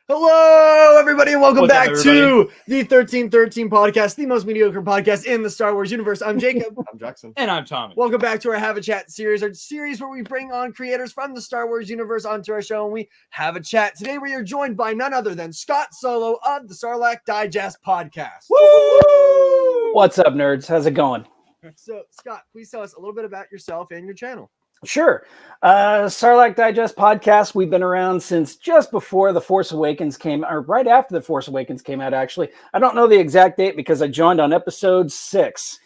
Hello, everybody, and welcome What's up, back everybody? to the 1313 podcast, the most mediocre podcast in the Star Wars universe. I'm Jacob. I'm Jackson. And I'm Tommy. Welcome back to our Have a Chat series, our series where we bring on creators from the Star Wars universe onto our show and we have a chat. Today, we are joined by none other than Scott Solo of the Sarlacc Digest podcast. Woo! What's up, nerds? How's it going? So, Scott, please tell us a little bit about yourself and your channel. Sure. Sarlacc Digest podcast. We've been around since just before The Force Awakens came, or right after The Force Awakens came out, actually. I don't know the exact date because I joined on episode 6.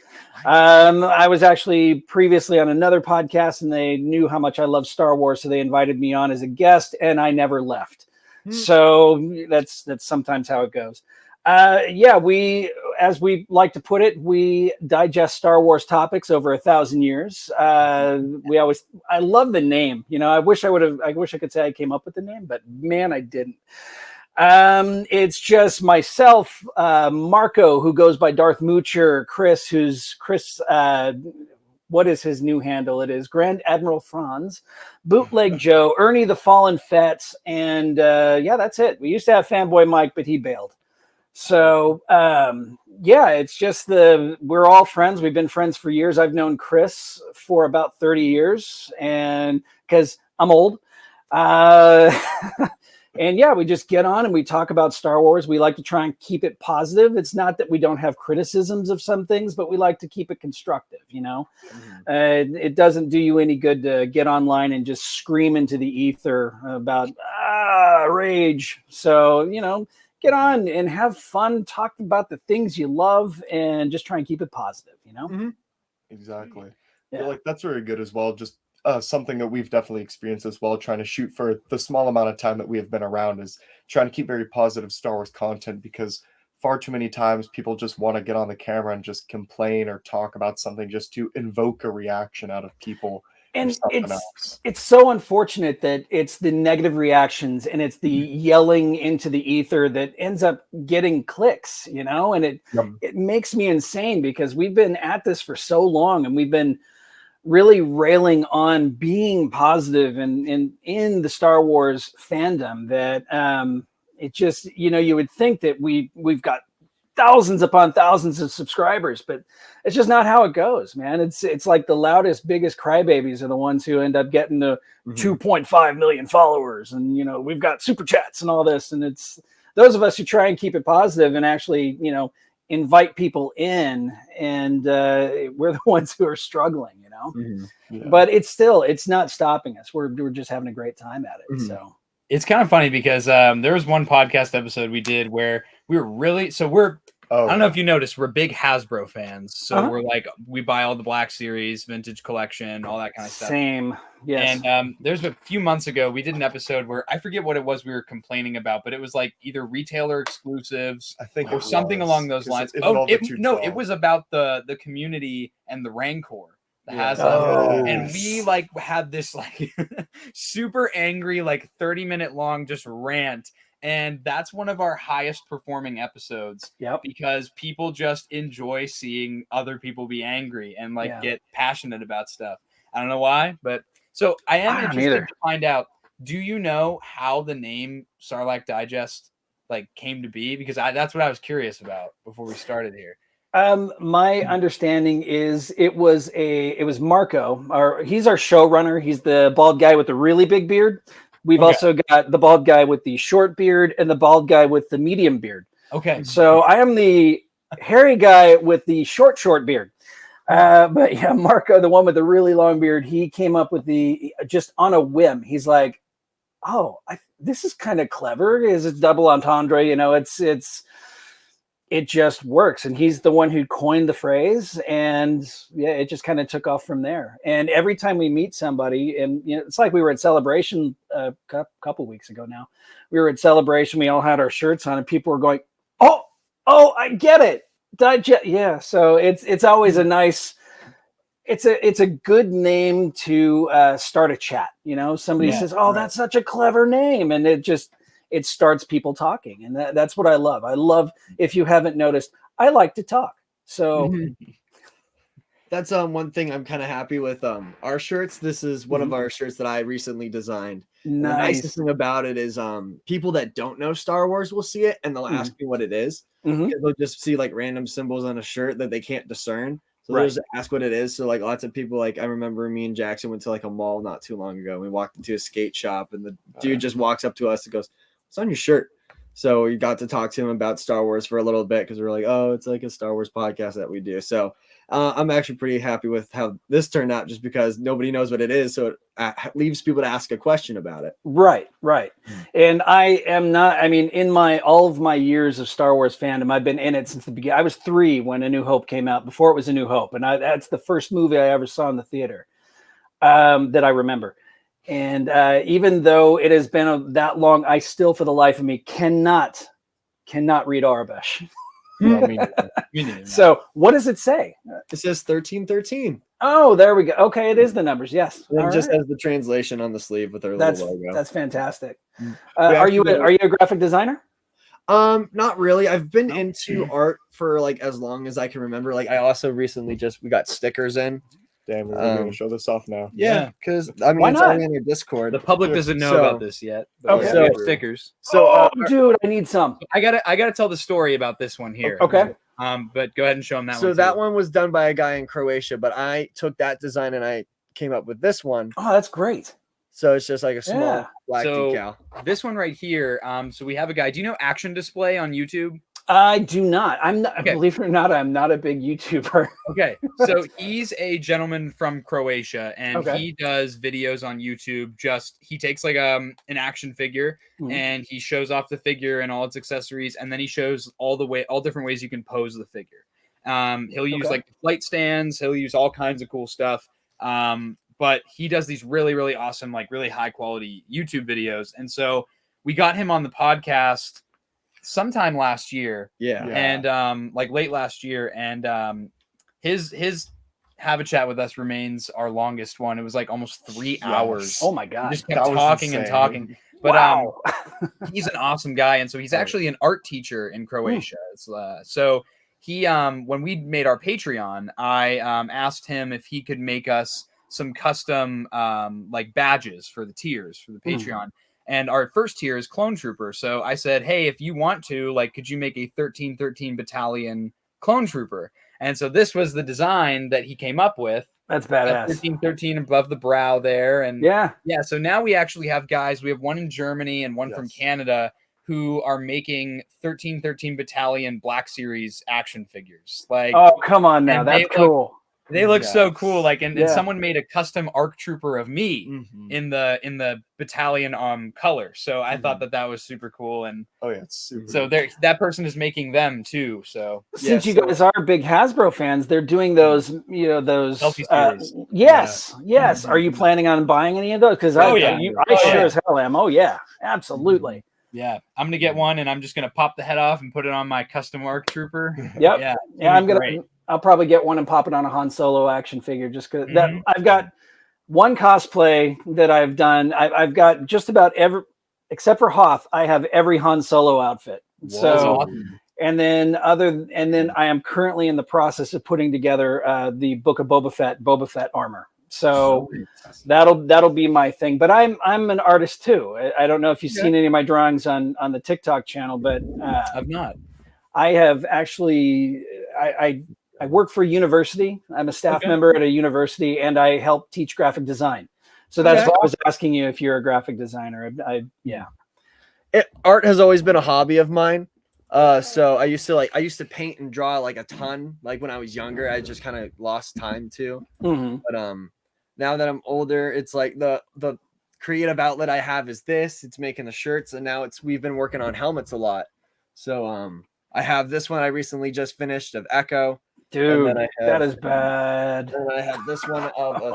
I was actually previously on another podcast and they knew how much I love Star Wars, so they invited me on as a guest and I never left. So that's sometimes how it goes. We, as we like to put it, we digest Star Wars topics over 1,000 years. I love the name. You know, I wish I could say I came up with the name, but man, I didn't. It's just myself, Marco, who goes by Darth Moocher, Chris, what is his new handle? It is Grand Admiral Franz, Bootleg Joe, Ernie the Fallen Fets, and that's it. We used to have Fanboy Mike, but he bailed. So, it's just we're all friends. We've been friends for years. I've known Chris for about 30 years and because I'm old. We just get on and we talk about Star Wars. We like to try and keep it positive. It's not that we don't have criticisms of some things, but we like to keep it constructive, you know? It doesn't do you any good to get online and just scream into the ether about rage. So, you know, get on and have fun, talk about the things you love, and just try and keep it positive, you know? Mm-hmm. Exactly. Yeah. I feel like that's very good as well. Just something that we've definitely experienced as well, trying to shoot for the small amount of time that we have been around, is trying to keep very positive Star Wars content, because far too many times people just want to get on the camera and just complain or talk about something just to invoke a reaction out of people. And it's so unfortunate that it's the negative reactions and it's the yelling into the ether that ends up getting clicks, you know, and it makes me insane because we've been at this for so long and we've been really railing on being positive and in the Star Wars fandom that it just, you know, you would think that we've got thousands upon thousands of subscribers, but it's just not how it goes, man. It's like the loudest, biggest crybabies are the ones who end up getting the 2.5 million followers, and you know, we've got super chats and all this, and it's those of us who try and keep it positive and actually, you know, invite people in, and we're the ones who are struggling, you know. But it's not stopping us. We're just having a great time at it. So it's kind of funny because there was one podcast episode we did where we were really, I don't know if you noticed, we're big Hasbro fans. So we're like, we buy all the Black Series, vintage collection, all that kind of stuff. Same. Yes. And there's a few months ago, we did an episode where I forget what it was we were complaining about, but it was like either retailer exclusives, I think, or something along those lines. It was about the community and the Rancor. And we like had this like super angry, like 30-minute long just rant. And that's one of our highest performing episodes. Because people just enjoy seeing other people be angry and like get passionate about stuff. I don't know why, but so I am interested to find out, do you know how the name Sarlacc Digest like came to be? Because that's what I was curious about before we started here. My understanding is it was Marco, he's our showrunner. He's the bald guy with the really big beard. We've also got the bald guy with the short beard and the bald guy with the medium beard. Okay. So I am the hairy guy with the short beard. But yeah, Marco, the one with the really long beard, he came up with just on a whim. He's like, this is kind of clever. It's a double entendre, you know, it just works. And he's the one who coined the phrase, and it just kind of took off from there. And every time we meet somebody, and you know, it's like we were at Celebration a couple weeks ago now. We were at Celebration, we all had our shirts on, and people were going, oh, I get it. Yeah. So it's always a nice, it's a good name to start a chat. You know, somebody says, that's such a clever name. And it starts people talking. And that's what I love. I love, if you haven't noticed, I like to talk. So that's one thing I'm kind of happy with our shirts. This is one of our shirts that I recently designed. The nicest thing about it is people that don't know Star Wars will see it and they'll ask me what it is. They'll just see like random symbols on a shirt that they can't discern. So they'll just ask what it is. So like lots of people, like I remember me and Jackson went to like a mall not too long ago. We walked into a skate shop and the dude just walks up to us and goes, "What's on your shirt?" So we got to talk to him about Star Wars for a little bit because we're like, oh, it's like a Star Wars podcast that we do. So I'm actually pretty happy with how this turned out just because nobody knows what it is. So it leaves people to ask a question about it. Right. And I am not, I mean, in all of my years of Star Wars fandom, I've been in it since the beginning. I was 3 when A New Hope came out, before it was A New Hope. And that's the first movie I ever saw in the theater that I remember. And even though it has been that long, I still, for the life of me, cannot read Arabish. So what does it say? It says 1313. Oh, there we go. Okay, it is the numbers. Yes. And it just has the translation on the sleeve with our little logo. That's fantastic. Are you a graphic designer? Not really. I've been into art for like as long as I can remember. Like I also recently we got stickers in. Damn, we're going to show this off now. Yeah, because I mean, it's only on your Discord. The public doesn't know about this yet. Okay, so stickers. So, dude, I need some. I gotta tell the story about this one here. Okay. But go ahead and show them that one. So that one was done by a guy in Croatia, but I took that design and I came up with this one. Oh, that's great. So it's just like a small black decal. This one right here. So we have a guy. Do you know Action Display on YouTube? I do not. I'm not. Okay. Believe it or not, I'm not a big YouTuber. Okay, so he's a gentleman from Croatia, and he does videos on YouTube. He takes like an action figure, and he shows off the figure and all its accessories, and then he shows all different ways you can pose the figure. He'll use like flight stands. He'll use all kinds of cool stuff. But he does these really, really awesome, like really high quality YouTube videos, and so we got him on the podcast sometime last year, and like late last year, and his have a chat with us remains our longest one. It was like almost 3 hours. Oh my god, we just kept talking and talking. But he's an awesome guy, and so he's actually an art teacher in Croatia. So he when we made our Patreon, I asked him if he could make us some custom like badges for the tiers for the Patreon. And our first tier is Clone Trooper. So I said, hey, if you want to, like, could you make a 1313 battalion Clone Trooper? And so this was the design that he came up with. That's badass. 1313 above the brow there. And yeah. So now we actually have guys. We have one in Germany and one from Canada who are making 1313 battalion Black Series action figures. Like, oh, come on now. That's cool. They look so cool. Like, and someone made a custom ARC Trooper of me in the battalion color. So I thought that was super cool. And it's super. So that person is making them too. So since you guys are big Hasbro fans, they're doing those, those. Yes. Are you planning on buying any of those? Because I sure as hell am. Oh yeah, absolutely. Yeah, I'm gonna get one, and I'm just gonna pop the head off and put it on my custom ARC Trooper. Yep. Yeah. I'll probably get one and pop it on a Han Solo action figure just because I've got one cosplay that I've done. I've got just about every, except for Hoth, I have every Han Solo outfit. Whoa. So, and then I am currently in the process of putting together the Book of Boba Fett armor. So that'll be my thing. But I'm an artist too. I don't know if you've seen any of my drawings on the TikTok channel, but I've not. I have actually. I work for a university. I'm a staff member at a university, and I help teach graphic design. So that's why I was asking you if you're a graphic designer. Art has always been a hobby of mine. So I used to paint and draw like a ton. Like when I was younger, I just kind of lost time too. But now that I'm older, it's like the creative outlet I have is this. It's making the shirts, and now we've been working on helmets a lot. So I have this one I recently just finished of Echo. Dude, that is bad. And I have this one of a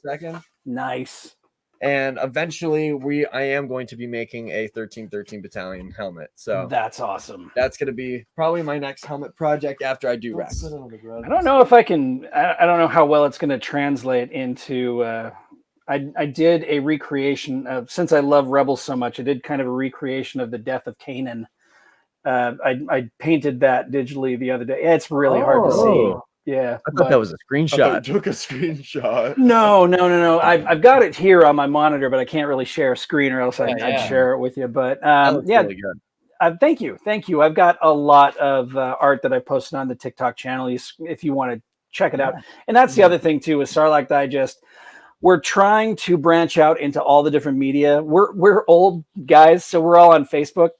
332nd. Nice. And eventually I am going to be making a 1313 battalion helmet. So that's awesome. That's going to be probably my next helmet project after I do Rex. I don't know if I can, I don't know how well it's going to translate into, I did a recreation of, since I love Rebels so much, I did kind of a recreation of the death of Kanan. I painted that digitally the other day. It's really hard to see. Yeah, I thought that was a screenshot. Took a screenshot. No. I've got it here on my monitor, but I can't really share a screen, or else I'd share it with you. But really good. Thank you. I've got a lot of art that I posted on the TikTok channel. If you want to check it out, and that's the other thing too with Sarlacc Digest. We're trying to branch out into all the different media. We're old guys, so we're all on Facebook,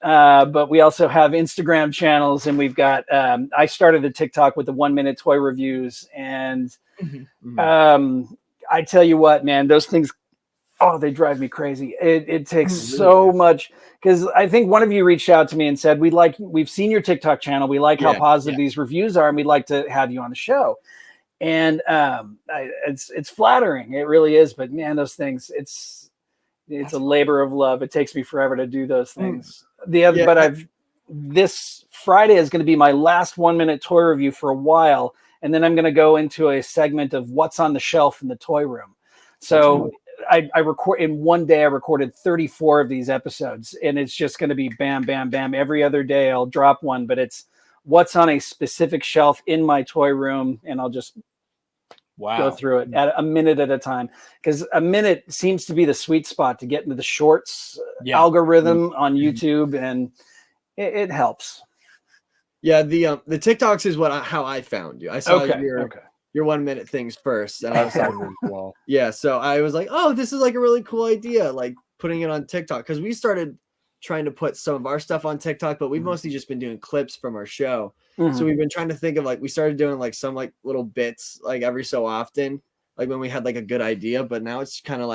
but we also have Instagram channels, and we've got. I started the TikTok with the 1 minute toy reviews, and I tell you what, man, those things, they drive me crazy. It takes so much, because I think one of you reached out to me and said we've seen your TikTok channel, we like how positive these reviews are, and we'd like to have you on the show. And it's flattering, it really is. But man, those things, it's a labor of love. It takes me forever to do those things. This Friday is going to be my last 1 minute toy review for a while, and then I'm going to go into a segment of what's on the shelf in the toy room. So I record in one day. I recorded 34 of these episodes, and it's just going to be bam, bam, bam. Every other day I'll drop one, but it's what's on a specific shelf in my toy room, and I'll just go through it at a minute at a time, because a minute seems to be the sweet spot to get into the shorts algorithm on YouTube, and it helps. Yeah, the TikToks is how I found you. I saw your 1 minute things first, and I was like, so I was like, oh, this is like a really cool idea, like putting it on TikTok, because we started trying to put some of our stuff on TikTok, but we've mostly just been doing clips from our show. So we've been trying to think of we started doing some little bits every so often, when we had a good idea, but now it's kind of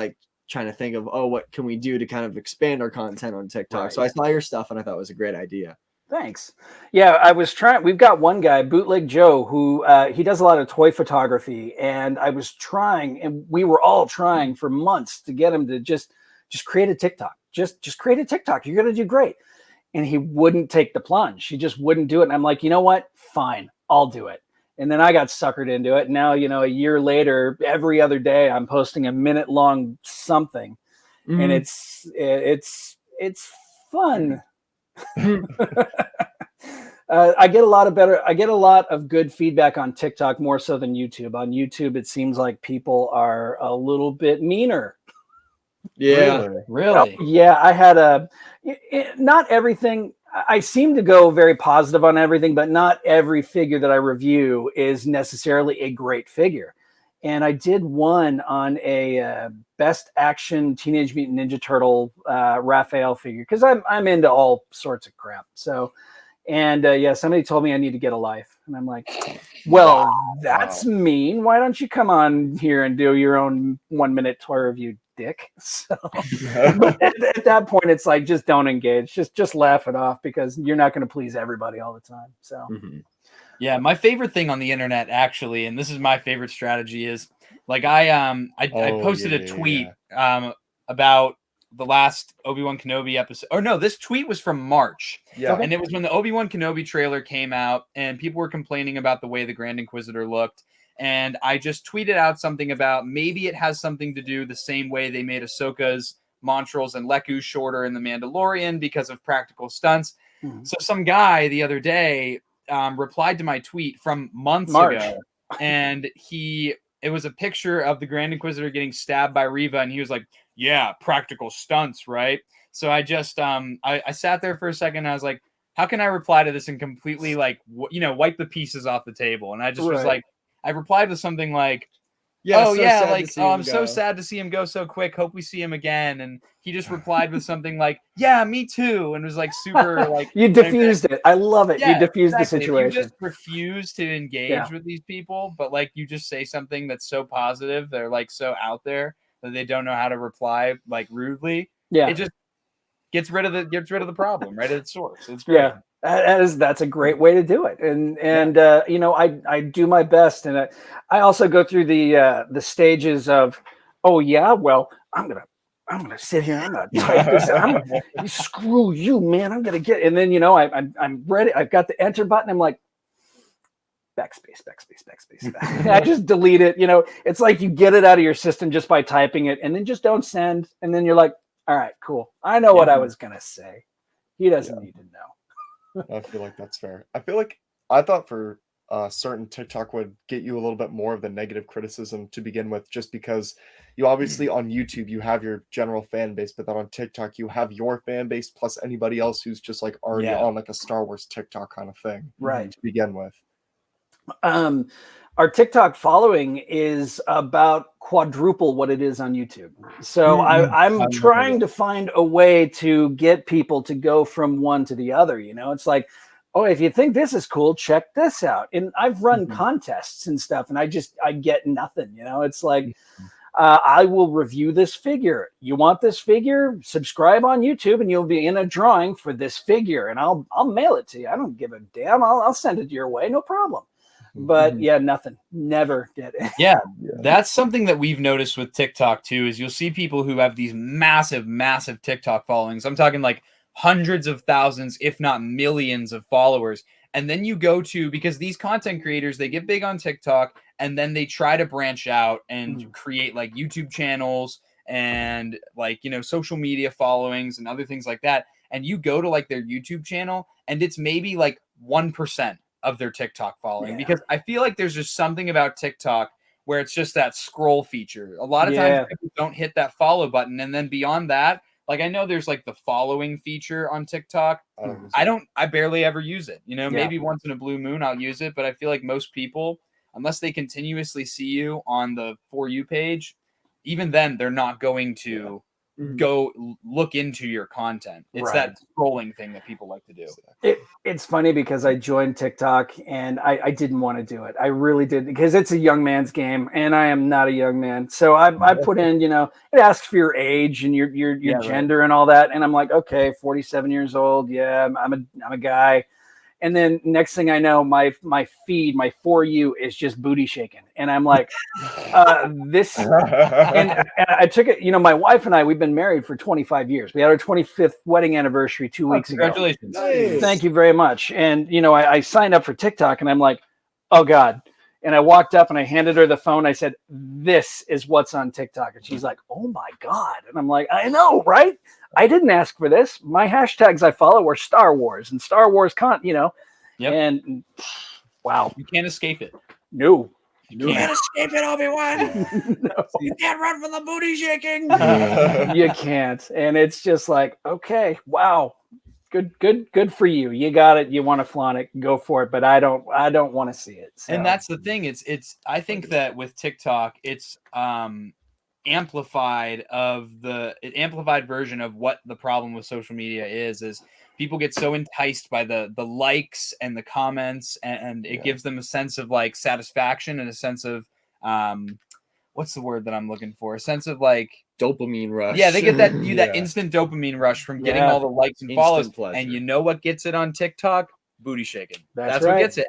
trying to think of, what can we do to kind of expand our content on TikTok. Right. So I saw your stuff and I thought it was a great idea. Thanks. Yeah, I was trying. We've got one guy, Bootleg Joe, who he does a lot of toy photography, and I was trying, and we were all trying for months to get him to just create a TikTok. Just create a TikTok. You're going to do great. And he wouldn't take the plunge. He just wouldn't do it. And I'm like, you know what? Fine, I'll do it. And then I got suckered into it. Now, a year later, every other day I'm posting a minute long something, and it's fun. I get a lot of good feedback on TikTok, more so than YouTube. On YouTube, it seems like people are a little bit meaner. Yeah, really. Yeah, I had not everything. I seem to go very positive on everything, but not every figure that I review is necessarily a great figure. And I did one on a best action Teenage Mutant Ninja Turtle Raphael figure, because I'm into all sorts of crap. So, and somebody told me I need to get a life, and I'm like, well, that's mean. Why don't you come on here and do your own 1 minute toy review, dick? So at that point, it's like, just don't engage. Just laugh it off, because you're not going to please everybody all the time. So. Yeah, my favorite thing on the internet, actually, and this is my favorite strategy, is I posted a tweet about the last Obi-Wan Kenobi episode. Or no, this tweet was from March. Yeah. And it was when the Obi-Wan Kenobi trailer came out, and people were complaining about the way the Grand Inquisitor looked. And I just tweeted out something about maybe it has something to do the same way they made Ahsoka's Montrals and Leku shorter in The Mandalorian because of practical stunts. So some guy the other day replied to my tweet from months ago, and it was a picture of the Grand Inquisitor getting stabbed by Reva, and he was like, yeah, practical stunts, right? So I just I sat there for a second, and I was like, how can I reply to this and completely wipe the pieces off the table? And I just was like, I replied with something like, I'm so sad to see him go so quick. Hope we see him again. And he just replied with something like, yeah, me too. And was super you diffused it. I love it. Yeah, you diffused the situation. If you just refuse to engage with these people, but you just say something that's so positive, they're so out there that they don't know how to reply rudely. Yeah. It just gets rid of the problem right at its source. It's great. Yeah. That's a great way to do it, and I do my best, and I also go through the stages of, well, I'm gonna sit here, I'm gonna type this, screw you, man, I'm gonna get, and then I'm ready, I've got the enter button, I'm like, backspace. I just delete it. It's like you get it out of your system just by typing it, and then just don't send, and then you're like, all right, cool, I know what I was gonna say. He doesn't need to know. I feel like that's fair. I feel like I thought for certain TikTok would get you a little bit more of the negative criticism to begin with, just because you obviously on YouTube you have your general fan base, but then on TikTok you have your fan base plus anybody else who's just like already on like a Star Wars TikTok kind of thing, right? To begin with. Our TikTok following is about quadruple what it is on YouTube. So I'm trying to find a way to get people to go from one to the other. You know, it's like, oh, if you think this is cool, check this out. And I've run contests and stuff, and I get nothing. You know, it's like, I will review this figure. You want this figure? Subscribe on YouTube, and you'll be in a drawing for this figure, and I'll mail it to you. I don't give a damn. I'll send it your way, no problem. But yeah, nothing. Never did it. Yeah, that's something that we've noticed with TikTok too. Is you'll see people who have these massive TikTok followings. I'm talking like hundreds of thousands, if not millions of followers. And then you go to, because these content creators, they get big on TikTok and then they try to branch out and create like YouTube channels and like, you know, social media followings and other things like that. And you go to like their YouTube channel and it's maybe like 1% of their TikTok following, because I feel like there's just something about TikTok where it's just that scroll feature. A lot of times people don't hit that follow button. And then beyond that, like I know there's like the following feature on TikTok. I barely ever use it. You know, maybe once in a blue moon I'll use it, but I feel like most people, unless they continuously see you on the For You page, even then they're not going to go look into your content. It's that scrolling thing that people like to do. It's funny because I joined TikTok and I didn't want to do it. I really did, because it's a young man's game and I am not a young man. So I put in, you know, it asks for your age and your gender and all that. And I'm like, okay, 47 years old. Yeah, I'm a guy. And then next thing I know, my feed, my For You is just booty shaking. And I'm like, this. And I took it, you know, my wife and I, we've been married for 25 years. We had our 25th wedding anniversary 2 weeks ago. Congratulations. Nice. Thank you very much. And, you know, I signed up for TikTok and I'm like, oh God. And I walked up and I handed her the phone. I said, this is what's on TikTok. And she's like, oh my God. And I'm like, I know, right? I didn't ask for this. My hashtags I follow are Star Wars and Star Wars you know, and wow. You can't escape it. No. You can't escape it, Obi-Wan. No. You can't run from the booty shaking. You can't. And it's just like, okay, wow. Good for you. You got it. You want to flaunt it, go for it. But I don't want to see it. So. And that's the thing. It's I think that with TikTok, it's amplified version of what the problem with social media is people get so enticed by the likes and the comments, and it gives them a sense of like satisfaction and a sense of what's the word that I'm looking for? A sense of like dopamine rush. Yeah, they get that instant dopamine rush from getting all the likes and follows. Pleasure. And you know what gets it on TikTok? Booty shaking. That's right. What gets it.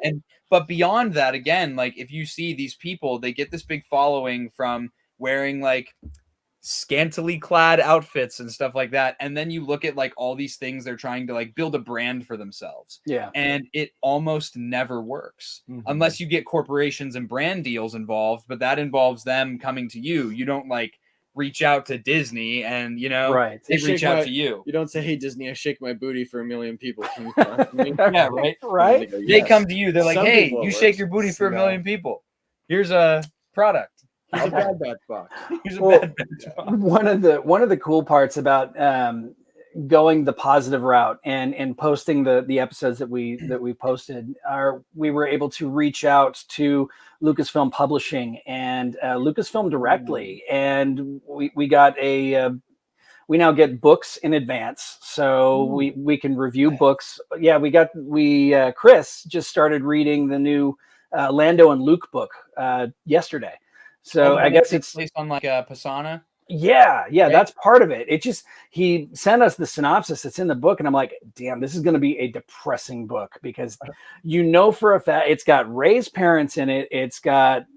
But beyond that, again, like if you see these people, they get this big following from wearing like scantily clad outfits and stuff like that, and then you look at like all these things they're trying to like build a brand for themselves, and it almost never works unless you get corporations and brand deals involved, but that involves them coming to you. You don't like reach out to Disney and they reach out to you. You don't say, hey Disney, I shake my booty for 1 million people, can you sponsor me? Yeah, right. Go, yes. They come to you, they're like, hey, you shake your booty for 1 million people, here's a product. Here's a bad batch box. One of the cool parts about going the positive route and posting the episodes that we posted are we were able to reach out to Lucasfilm Publishing and Lucasfilm directly, and we got we now get books in advance, so we can review books. Yeah, Chris just started reading the new Lando and Luke book yesterday. So I guess it's based on like a Pisana. Yeah, right? That's part of it. He sent us the synopsis that's in the book, and I'm like, damn, this is going to be a depressing book because for a fact it's got Rey's parents in it. It's got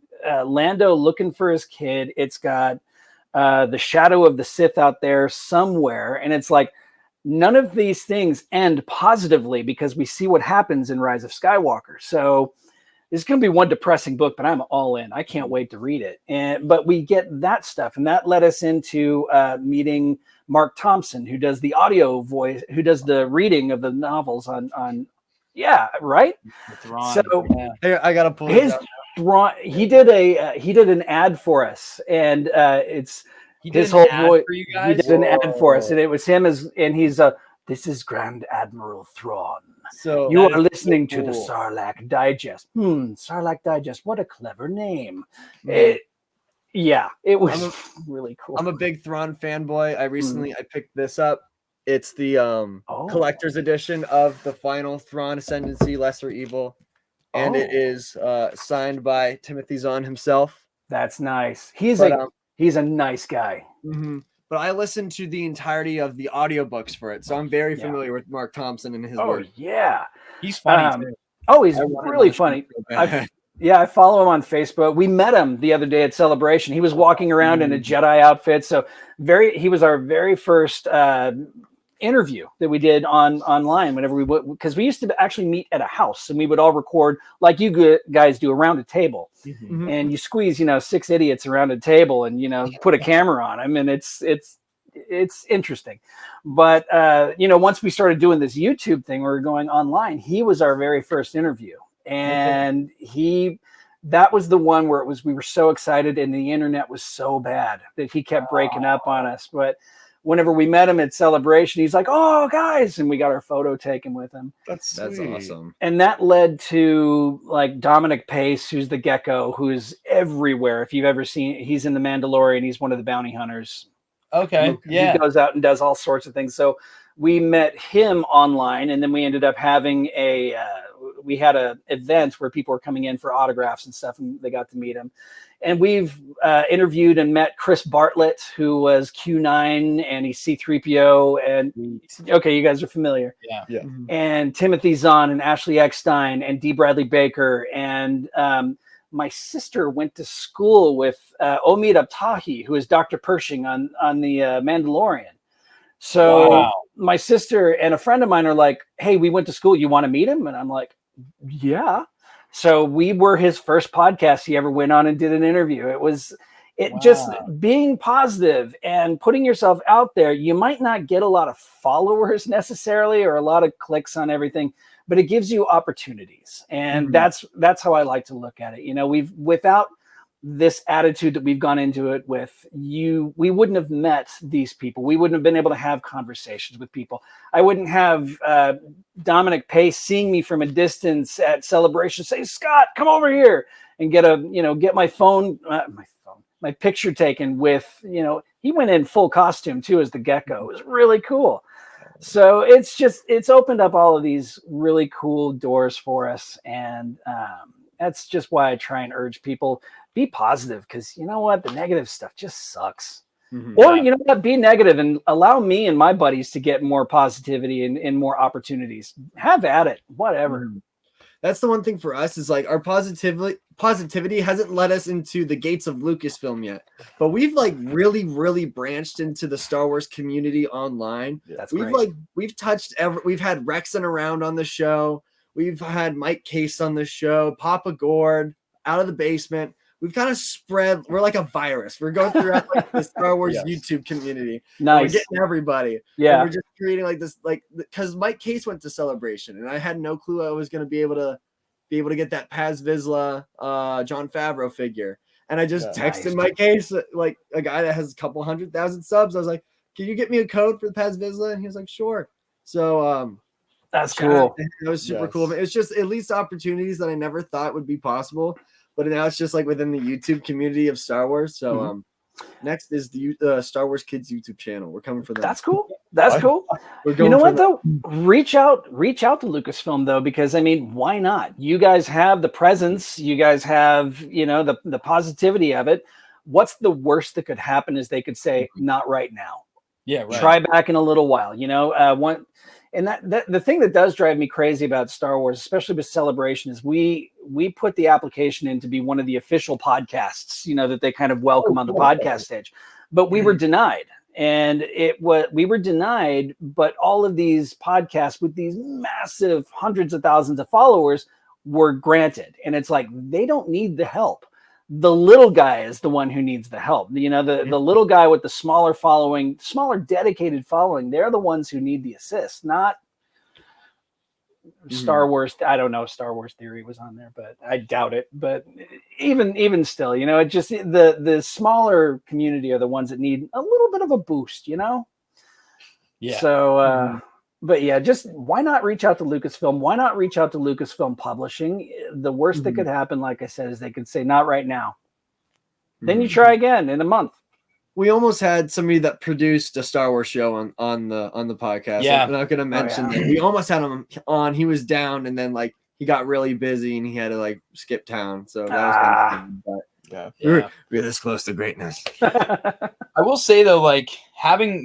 Lando looking for his kid. It's got the shadow of the Sith out there somewhere, and it's like none of these things end positively because we see what happens in Rise of Skywalker. So it's going to be one depressing book, but I'm all in. I can't wait to read it. But we get that stuff, and that led us into meeting Mark Thompson, who does the audio voice, who does the reading of the novels on Yeah, right. So I gotta pull his Thrawn. He did an ad for us, and it's his whole voice. He did an ad for us, and it was him and he's this is Grand Admiral Thrawn. So you are listening to the Sarlacc Digest. Sarlacc Digest. What a clever name. It was really cool. I'm a big Thrawn fanboy. I picked this up. It's the collector's edition of the final Thrawn Ascendancy Lesser Evil. And it is signed by Timothy Zahn himself. That's nice. He's a nice guy. Mm-hmm. But I listened to the entirety of the audiobooks for it, so I'm very familiar with Mark Thompson and his work. Yeah, he's funny too. He's really funny. I follow him on Facebook. We met him the other day at Celebration. He was walking around in a Jedi outfit. So he was our very first interview that we did online whenever we would, because we used to actually meet at a house and we would all record like you guys do around a table, and you squeeze 6 idiots around a table and put a camera on them, and it's interesting. But once we started doing this YouTube thing, we were going online. He was our very first interview, and that was the one where we were so excited, and the internet was so bad that he kept breaking up on us. But whenever we met him at Celebration, he's like, "Oh, guys," and we got our photo taken with him. That's awesome. And that led to like Dominic Pace, who's the Gecko, who's everywhere. If you've ever seen, he's in The Mandalorian. He's one of the bounty hunters. Okay, yeah. He goes out and does all sorts of things. So we met him online, and then we ended up having we had an event where people were coming in for autographs and stuff, and they got to meet him. And we've interviewed and met Chris Bartlett, who was Q9, and he's C-3PO. And you guys are familiar. Yeah. And Timothy Zahn and Ashley Eckstein and D. Bradley Baker. And my sister went to school with Omid Abtahi, who is Dr. Pershing on the Mandalorian. So my sister and a friend of mine are like, "Hey, we went to school. You want to meet him?" And I'm like, "Yeah." So we were his first podcast he ever went on and did an interview. Just being positive and putting yourself out there. You might not get a lot of followers necessarily or a lot of clicks on everything, but it gives you opportunities. And that's how I like to look at it. Without this attitude that we've gone into it with, we wouldn't have met these people. We wouldn't have been able to have conversations with people. I wouldn't have Dominic Pace seeing me from a distance at Celebration, say, "Scott, come over here," and get my my picture taken with, he went in full costume too as the Gecko. It was really cool. So it's opened up all of these really cool doors for us. And that's just why I try and urge people, be positive, because you know what? The negative stuff just sucks. Or you know what? Be negative and allow me and my buddies to get more positivity and more opportunities. Have at it, whatever. That's the one thing for us is like our positivity hasn't led us into the gates of Lucasfilm yet, but we've like really, really branched into the Star Wars community online. That's we've touched we've had Rexon around on the show. We've had Mike Case on the show, Papa Gord, Out of the Basement. We've kind of spread. We're like a virus. We're going throughout like the Star Wars YouTube community. Nice. We're getting everybody. Yeah. And we're just creating like this, like, because Mike Case went to Celebration, and I had no clue I was going to be able to get that Paz Vizsla, Jon Favreau figure. And I just texted Mike Case, like a guy that has a couple 100,000 subs. I was like, "Can you get me a code for the Paz Vizsla?" And he was like, "Sure." So that's cool. That was super cool. It's just at least opportunities that I never thought would be possible. But now it's just like within the YouTube community of Star Wars. So next is the Star Wars Kids YouTube channel. We're coming for that. That's cool. That's cool. You know what though? Reach out to Lucasfilm though, because I mean, why not? You guys have the presence. You guys have, the positivity of it. What's the worst that could happen is they could say, "Not right now." Yeah, right. Try back in a little while. And that the thing that does drive me crazy about Star Wars, especially with Celebration, is we put the application in to be one of the official podcasts, that they kind of welcome on the podcast stage, but we were denied. And we were denied, but all of these podcasts with these massive hundreds of thousands of followers were granted. And it's like, they don't need the help. The little guy is the one who needs the help. The little guy with the smaller following, smaller dedicated following, they're the ones who need the assist, not Star Wars. I don't know. Star Wars Theory was on there, but I doubt it. But even still, it just the smaller community are the ones that need a little bit of a boost. Yeah. So, but yeah, just why not reach out to Lucasfilm? Why not reach out to Lucasfilm Publishing? The worst that could happen, like I said, is they could say not right now. Then you try again in a month. We almost had somebody that produced a Star Wars show on the podcast. Yeah. I'm not going to mention that. We almost had him on. He was down, and then like he got really busy, and he had to like skip town. So that was kind of fun. But we're this close to greatness. I will say though, like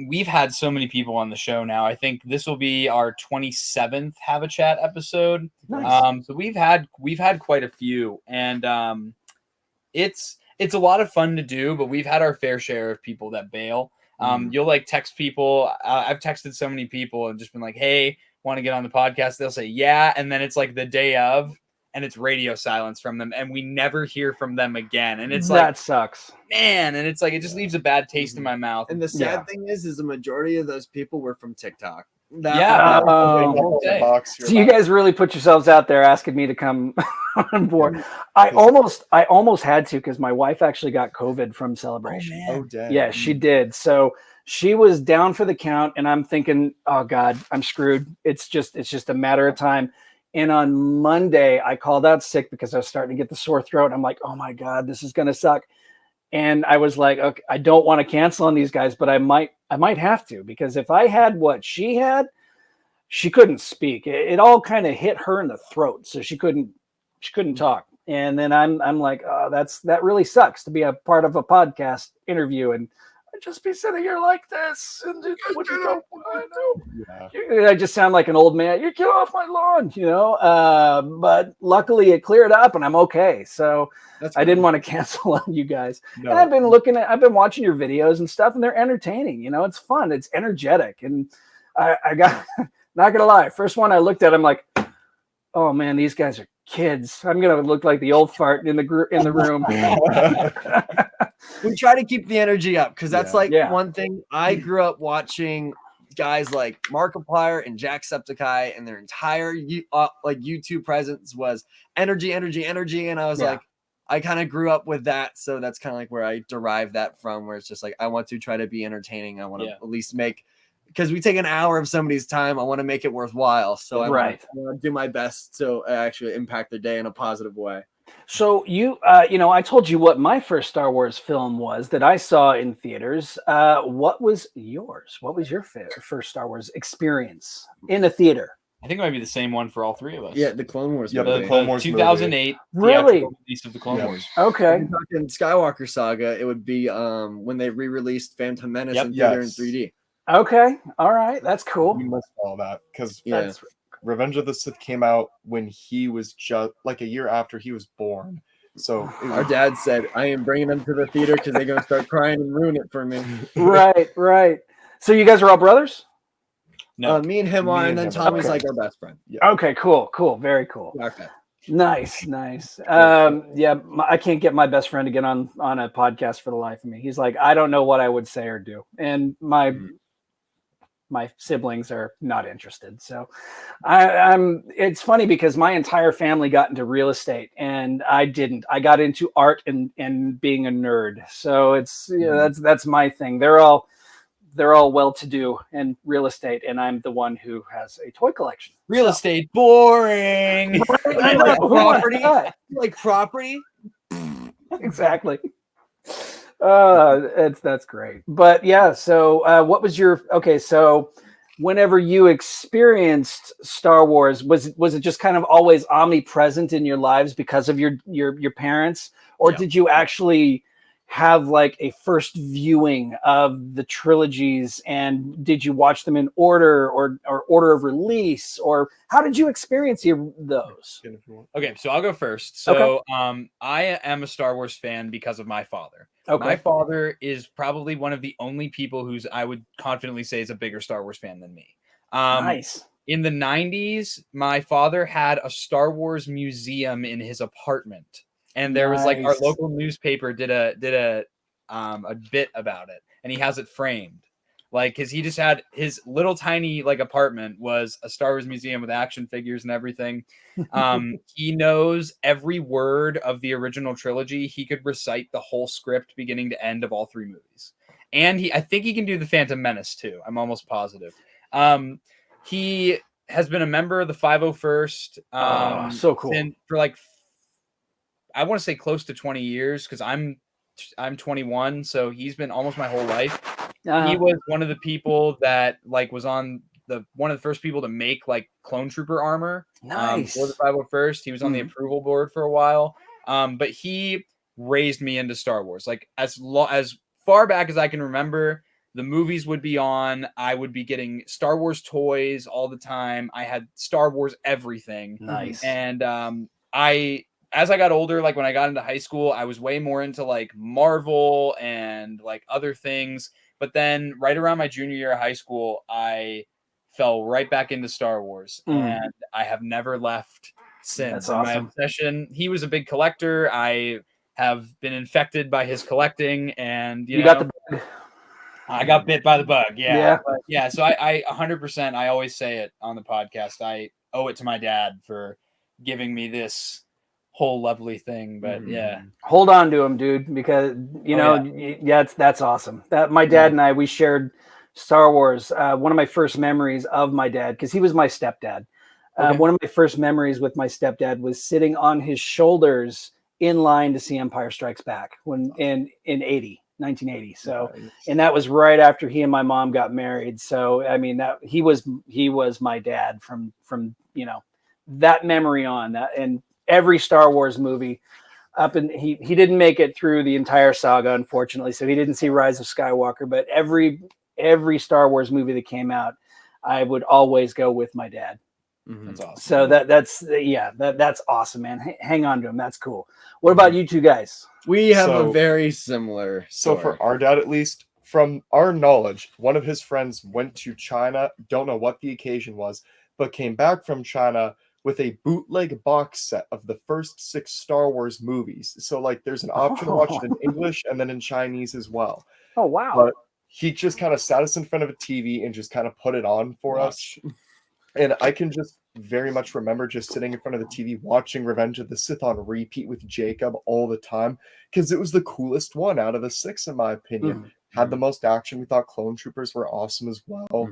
we've had so many people on the show now. I think this will be our 27th Have a Chat episode. Nice. So we've had quite a few, and it's a lot of fun to do, but we've had our fair share of people that bail. You'll like text people. I've texted so many people and just been like, hey, want to get on the podcast? They'll say, yeah. And then it's like the day of, and it's radio silence from them. And we never hear from them again. And it's that sucks, man. And it's like, it just leaves a bad taste in my mouth. And the sad thing is the majority of those people were from TikTok. So you guys really put yourselves out there asking me to come on board. I almost had to, because my wife actually got COVID from Celebration. Oh, damn. Yeah, she did. So she was down for the count, and I'm thinking, oh God, I'm screwed. It's just a matter of time. And on Monday, I called out sick because I was starting to get the sore throat. I'm like, oh my God, this is gonna suck. And I was like, okay, I don't want to cancel on these guys, but I might have to, because if I had what she had, she couldn't speak. It all kind of hit her in the throat, so she couldn't talk. And then I'm like, oh, that really sucks to be a part of a podcast interview and I'd just be sitting here like this, and I just sound like an old man. You get off my lawn, But luckily, it cleared up, and I'm okay. So I didn't want to cancel on you guys. No. And I've been watching your videos and stuff, and they're entertaining. It's fun. It's energetic, and I got not gonna lie. First one I looked at, I'm like, oh man, these guys are kids. I'm gonna look like the old fart in the room. We try to keep the energy up, because that's one thing. I grew up watching guys like Markiplier and Jacksepticeye, and their entire YouTube presence was energy, and I was like, I kind of grew up with that, so that's kind of like where I derived that from, where it's just like I want to try to be entertaining. I want to at least make, because we take an hour of somebody's time, I want to make it worthwhile. So I want to do my best to actually impact their day in a positive way. So I told you what my first Star Wars film was that I saw in theaters. What was yours? What was your first Star Wars experience in a theater? I think it might be the same one for all three of us. Yeah, the Clone Wars. Yeah, the Clone Wars 2008. Really? Release of the Clone Wars. Okay. In Skywalker Saga, it would be when they re-released Phantom Menace in theater in 3D. Okay. All right. That's cool. We must follow that, because Revenge of the Sith came out when he was just like a year after he was born. So our dad said, I am bringing them to the theater because they're going to start crying and ruin it for me. Right. So you guys are all brothers? No, me and him are, and then Tommy's like our best friend. Yeah. Okay, cool. Very cool. Okay. Nice. I can't get my best friend to get on a podcast for the life of me. He's like, I don't know what I would say or do. And my siblings are not interested. So it's funny because my entire family got into real estate and I didn't. I got into art and being a nerd. So it's that's my thing. They're all well-to-do in real estate, and I'm the one who has a toy collection. Real estate, boring. Like property. Exactly. That's great. But yeah, so what was so whenever you experienced Star Wars, was it just kind of always omnipresent in your lives because of your parents, or did you actually have like a first viewing of the trilogies, and did you watch them in order or order of release, or how did you experience those? Okay, so I'll go first. So I am a Star Wars fan because of my father. Okay. My father is probably one of the only people who's I would confidently say is a bigger Star Wars fan than me. Nice. In the 90s, my father had a Star Wars museum in his apartment. And there was like our local newspaper did a bit about it, and he has it framed. Like, cause he just had his little tiny like apartment was a Star Wars museum with action figures and everything. He knows every word of the original trilogy. He could recite the whole script beginning to end of all 3 movies. And I think he can do the Phantom Menace too. I'm almost positive. He has been a member of the 501st. So cool. For like, I want to say close to 20 years, because I'm 21, so he's been almost my whole life. He was one of the people that like was on one of the first people to make like clone trooper armor. Nice. For the 501st. He was on the approval board for a while. But he raised me into Star Wars. Like as far back as I can remember, the movies would be on. I would be getting Star Wars toys all the time. I had Star Wars everything. Nice. And as I got older, like when I got into high school, I was way more into like Marvel and like other things. But then right around my junior year of high school, I fell right back into Star Wars, and I have never left since. That's awesome. My obsession. He was a big collector. I have been infected by his collecting, and you know, got the bug. I got bit by the bug. Yeah. Yeah. So I 100%, I always say it on the podcast. I owe it to my dad for giving me this whole lovely thing. But yeah, hold on to him, dude, because that's awesome. That my dad and we shared Star Wars. One of my first memories of my dad, because he was my stepdad. One of my first memories with my stepdad was sitting on his shoulders in line to see Empire Strikes Back in 1980. So, and that was right after he and my mom got married. So, I mean, that he was my dad from that memory on that, and every Star Wars movie up, and he didn't make it through the entire saga, unfortunately. So he didn't see Rise of Skywalker, but every Star Wars movie that came out, I would always go with my dad. That's awesome. So that's awesome, man. Hang on to him. That's cool. What about you two guys? We have a very similar story. So for our dad, at least from our knowledge, one of his friends went to China. Don't know what the occasion was, but came back from China with a bootleg box set of the first 6 Star Wars movies. So like there's an option to watch it in English and then in Chinese as well. Oh, wow. But he just kind of sat us in front of a TV and just kind of put it on for us. And I can just very much remember just sitting in front of the TV watching Revenge of the Sith on repeat with Jacob all the time, because it was the coolest one out of the 6, in my opinion. Had the most action. We thought Clone Troopers were awesome as well.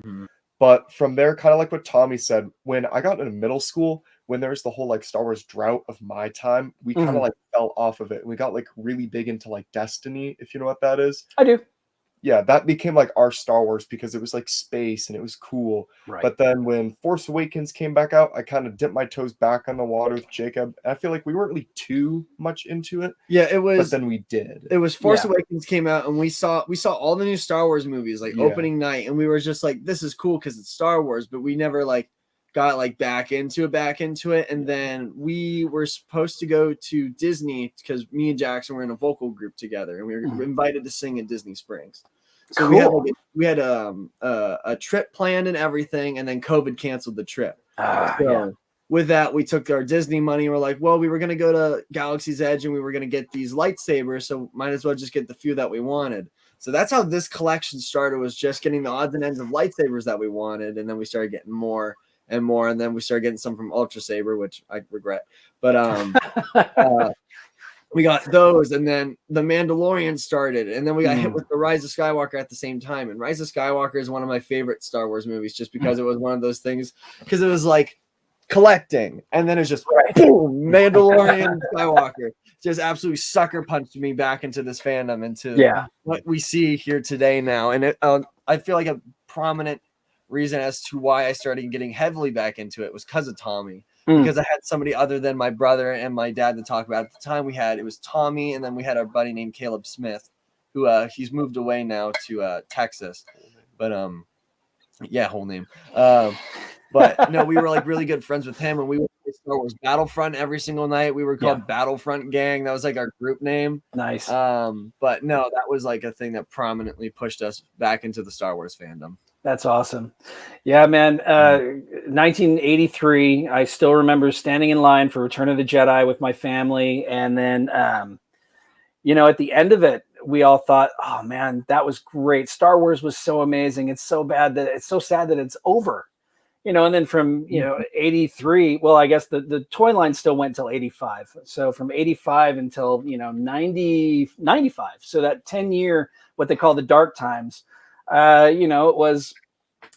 But from there, kind of like what Tommy said, when I got into middle school, when there was the whole like Star Wars drought of my time, we kind of like fell off of it. We got like really big into like Destiny, if you know what that is. I do. Yeah, that became like our Star Wars because it was like space and it was cool. Right. But then when Force Awakens came back out, I kind of dipped my toes back on the water with Jacob. And I feel like we weren't really too much into it. Yeah, it was. But then we did. It was Force Awakens came out, and we saw all the new Star Wars movies like opening night, and we were just like, this is cool because it's Star Wars, but we never like got like back into it. And then we were supposed to go to Disney because me and Jackson were in a vocal group together, and we were invited to sing at Disney Springs. So we had a trip planned and everything, and then COVID canceled the trip. With that, we took our Disney money. We're like, well, we were going to go to Galaxy's Edge, and we were going to get these lightsabers, so might as well just get the few that we wanted. So that's how this collection started, was just getting the odds and ends of lightsabers that we wanted, and then we started getting more and more, and then we started getting some from Ultra Saber, which I regret. But we got those, and then The Mandalorian started, and then we got hit with The Rise of Skywalker at the same time. And Rise of Skywalker is one of my favorite Star Wars movies, just because it was one of those things, because it was like collecting, and then it's just boom, Mandalorian Skywalker just absolutely sucker punched me back into this fandom, into what we see here today now. And I feel like a prominent reason as to why I started getting heavily back into it was because of Tommy. Because I had somebody other than my brother and my dad to talk about. At the time it was Tommy, and then we had our buddy named Caleb Smith, who he's moved away now to Texas. But whole name. But no, we were like really good friends with him, and we would play Star Wars Battlefront every single night. We were called Battlefront Gang. That was like our group name. Nice. But no, that was like a thing that prominently pushed us back into the Star Wars fandom. That's awesome. Yeah, man. 1983, I still remember standing in line for Return of the Jedi with my family. And then, at the end of it, we all thought, oh man, that was great. Star Wars was so amazing. It's so sad that it's over. And then from, 83, well, I guess the toy line still went till 85. So from 85 until, 95. So that 10-year, what they call the dark times, it was,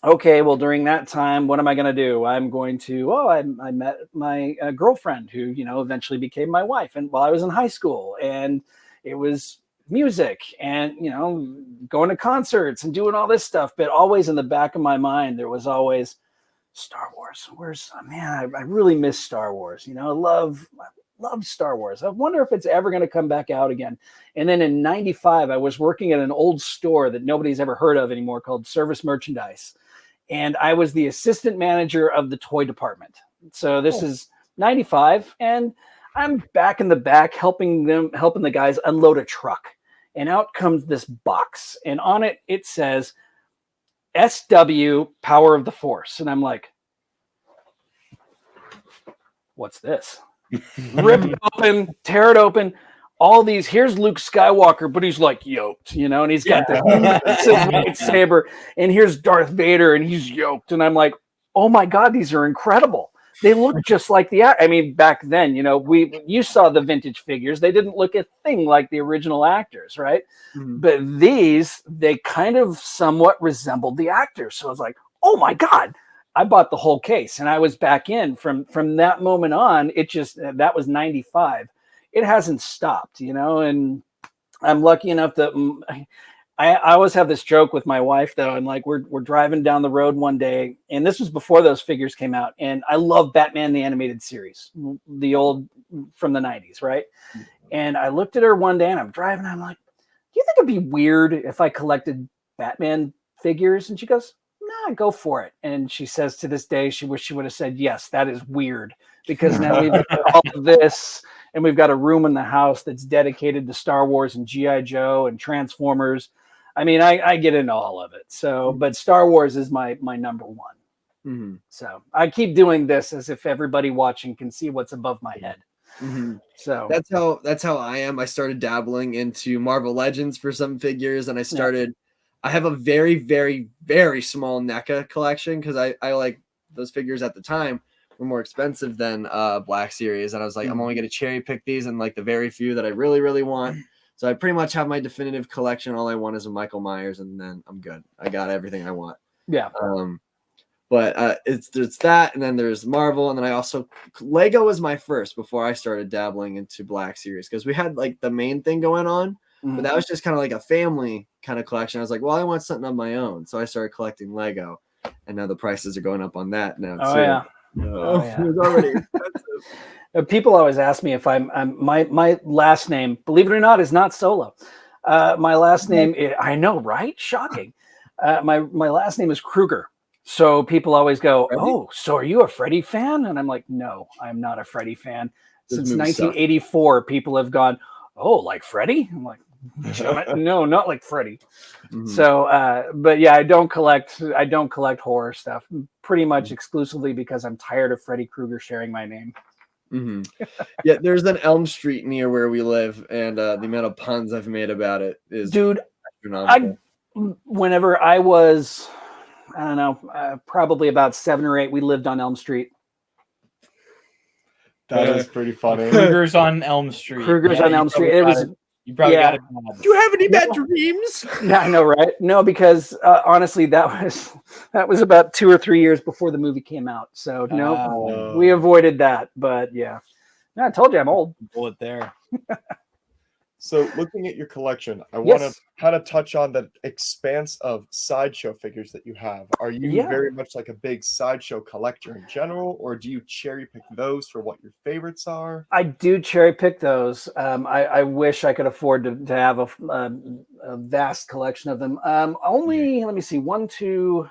okay, well, during that time, what am I going to do? I'm going to, I met my girlfriend who, eventually became my wife. And while I was in high school, and it was music and, going to concerts and doing all this stuff. But always in the back of my mind, there was always Star Wars. I really miss Star Wars. I love Star Wars. I wonder if it's ever going to come back out again. And then in 95, I was working at an old store that nobody's ever heard of anymore called Service Merchandise. And I was the assistant manager of the toy department. So this is 95. And I'm back in the back helping the guys unload a truck. And out comes this box. And on it, it says SW Power of the Force. And I'm like, what's this? Rip it open, tear it open. All these, here's Luke Skywalker, but he's like yoked, and he's got the lightsaber. And here's Darth Vader, and he's yoked. And I'm like, oh my God, these are incredible. They look just like back then, you saw the vintage figures. They didn't look a thing like the original actors, right? Mm-hmm. But these, they kind of somewhat resembled the actors. So I was like, oh my God. I bought the whole case, and I was back in from that moment on. That was 95. It hasn't stopped, and I'm lucky enough that I always have this joke with my wife, though. And like, we're driving down the road one day, and this was before those figures came out. And I love Batman, the animated series, the old from the 90s. Right. And I looked at her one day, and I'm driving. I'm like, do you think it'd be weird if I collected Batman figures? And she goes, nah, go for it. And she says to this day, she wished she would have said, yes, that is weird, because now we've got all of this, and we've got a room in the house that's dedicated to Star Wars and G.I. Joe and Transformers. I mean, I get into all of it. So, but Star Wars is my number one. Mm-hmm. So I keep doing this as if everybody watching can see what's above my head. Mm-hmm. So that's how I am. I started dabbling into Marvel Legends for some figures, and I have a very, very, very small NECA collection, because I like those figures at the time were more expensive than Black Series. And I was like, I'm only going to cherry pick these and like the very few that I really, really want. So I pretty much have my definitive collection. All I want is a Michael Myers, and then I'm good. I got everything I want. Yeah. But it's that, and then there's Marvel, and then I also Lego was my first before I started dabbling into Black Series, because we had like the main thing going on. But that was just kind of like a family kind of collection. I was like, well, I want something of my own. So I started collecting Lego, and now the prices are going up on that now. Oh, too. Yeah. It was already expensive. People always ask me if my last name, believe it or not, is not Solo. My last name, I know, right? Shocking. My last name is Kruger. So people always go, Freddy? Oh, so are you a Freddy fan? And I'm like, no, I'm not a Freddy fan. Since 1984, people have gone, oh, like Freddy? I'm like, no, not like Freddy. Mm-hmm. So, but yeah, I don't collect horror stuff pretty much exclusively because I'm tired of Freddy Krueger sharing my name. Mm-hmm. Yeah, there's an Elm Street near where we live, and the amount of puns I've made about it is astronomical. Whenever I was, I don't know, probably about 7 or 8, we lived on Elm Street. That is pretty funny. Kruger's on Elm Street. It was. You probably got it. Do you have any bad dreams? Yeah, I know, right? No, because honestly, that was about 2 or 3 years before the movie came out. So no, we avoided that. But yeah, no, I told you I'm old. Bullet there. So looking at your collection, I want to kind of touch on the expanse of sideshow figures that you have. Are you very much like a big sideshow collector in general, or do you cherry pick those for what your favorites are? I do cherry pick those. I wish I could afford to have a vast collection of them. Let me see, 1, 2,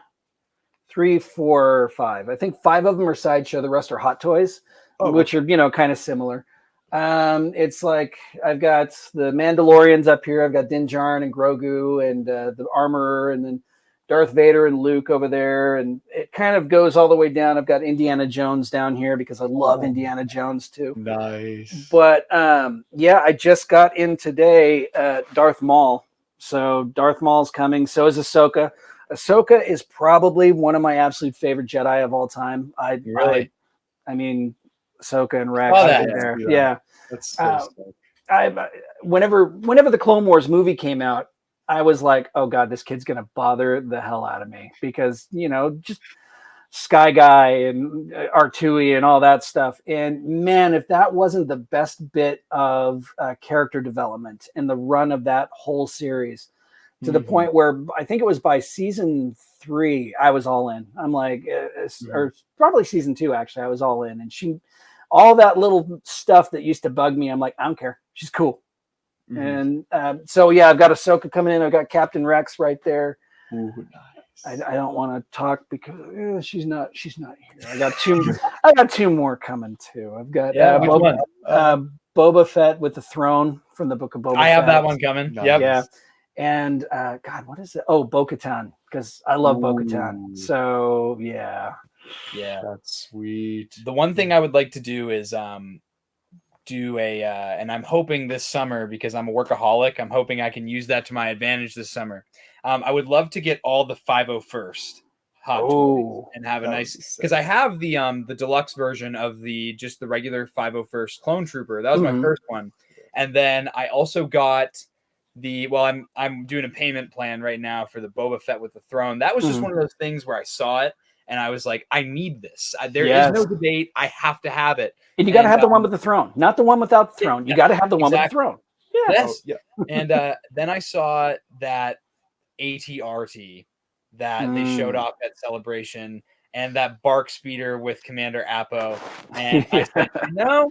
3, 4, 5. I think 5 of them are sideshow. The rest are Hot Toys, which are kind of similar. It's like I've got the Mandalorians up here. I've got Din Djarin and Grogu and the Armorer, and then Darth Vader and Luke over there, and it kind of goes all the way down. I've got Indiana Jones down here because I love Indiana Jones too. Nice. But yeah, I just got in today Darth Maul. So Darth Maul's coming. So is Ahsoka. Ahsoka is probably one of my absolute favorite Jedi of all time. I mean, Ahsoka and Rex right there. Yeah. That's so whenever the Clone Wars movie came out, I was like, oh God, this kid's gonna bother the hell out of me because just Sky Guy and R2 and all that stuff. And man, if that wasn't the best bit of character development in the run of that whole series, to the point where I think it was by season 3, I was all in. I'm like, or probably season 2 actually, I was all in. And all that little stuff that used to bug me, I'm like, I don't care. She's cool. And so yeah, I've got Ahsoka coming in. I've got Captain Rex right there. Ooh, nice. I don't want to talk because she's not here. I got two more coming too. I've got Boba Fett with the throne from the Book of Boba Fett. I have that one coming. Nice. Yep. Yeah. And God, what is it? Oh, Bo-Katan, because I love Bo-Katan. So yeah. That's sweet. The one thing I would like to do is do and I'm hoping this summer, because I'm a workaholic, I'm hoping I can use that to my advantage this summer. I would love to get all the 501st hot toys and have a nice, because I have the deluxe version of the regular 501st Clone Trooper. That was my first one. And then I also got I'm doing a payment plan right now for the Boba Fett with the throne. That was just one of those things where I saw it and I was like, I need this. There is no debate. I have to have it. And you got to have the one with the throne, not the one without the throne. You got to have the one with the throne. Yeah. Yes. And then I saw that ATRT that they showed off at Celebration, and that bark speeder with Commander Appo. And I said, no.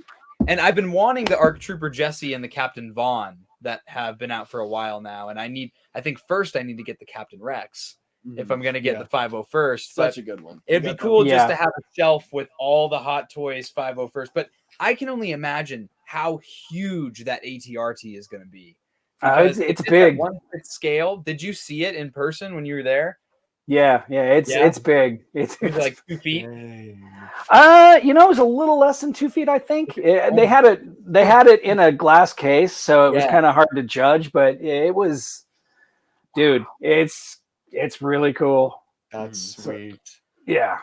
And I've been wanting the ARC Trooper Jesse and the Captain Vaughn that have been out for a while now. And I think first I need to get the Captain Rex if I'm going to get the 501st. Such a good one. It'd be cool just to have a shelf with all the Hot Toys 501st. But I can only imagine how huge that ATRT is going to be. It's big. One scale. Did you see it in person when you were there? Yeah, it's big. It's like 2 feet. It was a little less than 2 feet, I think. They had it in a glass case, so it was kind of hard to judge, but it was, dude, it's really cool. That's sweet. Yeah.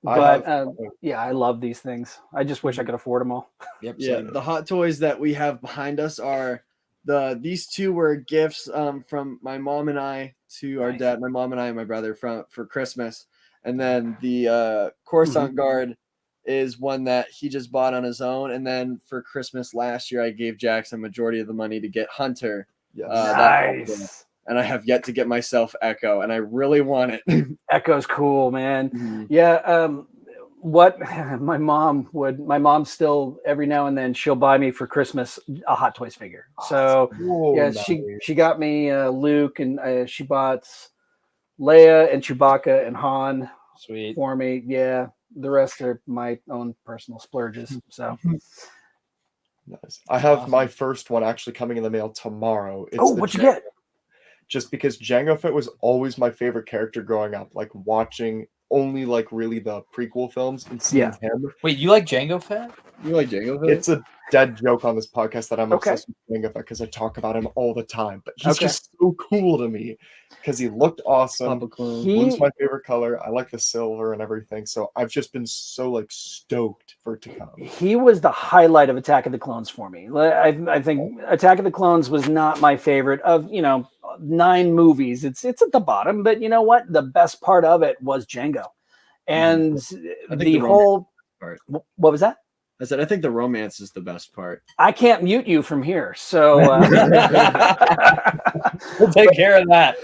But I love these things. I just wish I could afford them all. Yep. Yeah, the Hot Toys that we have behind us are these two were gifts from my mom and I to our dad, my mom and I and my brother for Christmas. And then the Coruscant Guard is one that he just bought on his own. And then for Christmas last year, I gave Jackson majority of the money to get Hunter. Yes. Nice. And I have yet to get myself Echo, and I really want it. Echo's cool, man. Yeah. What my mom still every now and then she'll buy me for Christmas a Hot Toys figure. So she got me Luke, and she bought Leia and Chewbacca and Han for me. Yeah, the rest are my own personal splurges. So nice. I have my first one actually coming in the mail tomorrow. What'd you get? Just because Jango Fett was always my favorite character growing up, like watching only like really the prequel films and seeing him. Wait, you like Jango Fett? You like Jango Fett? It's a dead joke on this podcast that I'm obsessed with Jango Fett because I talk about him all the time. But he's just so cool to me because he looked awesome. Blue's my favorite color. I like the silver and everything. So I've just been so like stoked for it to come. He was the highlight of Attack of the Clones for me. I think Attack of the Clones was not my favorite of 9 movies. It's at the bottom, but you know what? The best part of it was Jango, and the whole part. What was that? I said I think the romance is the best part. I can't mute you from here, so we'll take care of that.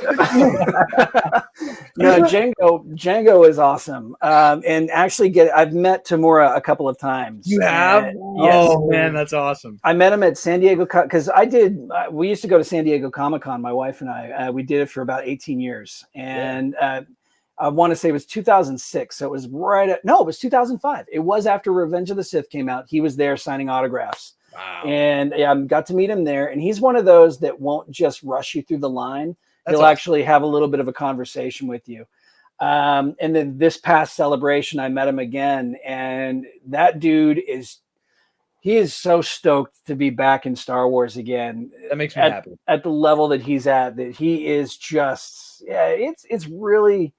No, Jango is awesome, and actually I've met Tamura a couple of times. You have? Yes. Oh man, that's awesome. I met him at San Diego because we used to go to San Diego Comic-Con, my wife and I. We did it for about 18 years, and I want to say it was 2006. So it was it was 2005. It was after Revenge of the Sith came out. He was there signing autographs. Wow. And got to meet him there. And he's one of those that won't just rush you through the line. He'll actually have a little bit of a conversation with you. And then this past celebration, I met him again, and that dude he is so stoked to be back in Star Wars again. That makes me happy. At the level that he's at, that he is just, it's really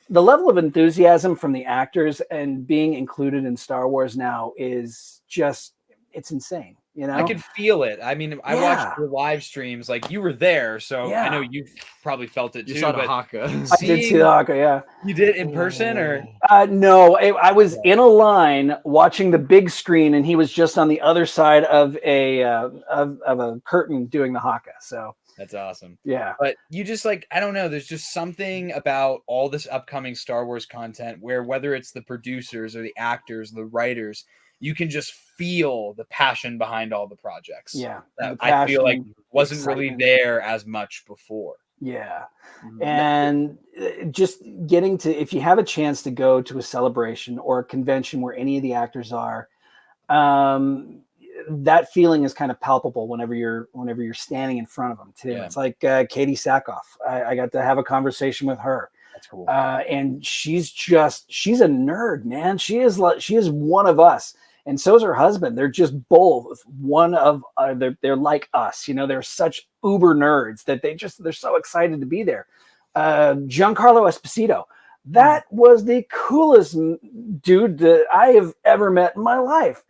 the level of enthusiasm from the actors and being included in Star Wars now is just, it's insane. You know, I could feel it. I mean, I watched your live streams, like you were there, so I know you probably felt it too. You saw the Haka. I did see the Haka, yeah. You did in person, or no? I was in a line watching the big screen, and he was just on the other side of a curtain doing the Haka. So that's awesome. Yeah, but you just like, I don't know. There's just something about all this upcoming Star Wars content where whether it's the producers or the actors, the writers, you can just feel the passion behind all the projects. Yeah. That I feel like wasn't really there as much before. Yeah. And just getting to, if you have a chance to go to a celebration or a convention where any of the actors are, that feeling is kind of palpable whenever you're standing in front of them too. Yeah. It's like Katie Sackhoff. I got to have a conversation with her. That's cool. And she's a nerd, man. She is one of us. And so is her husband. They're just both one of they're like us, you know. They're such uber nerds that they're so excited to be there. Giancarlo Esposito, that was the coolest dude that I have ever met in my life.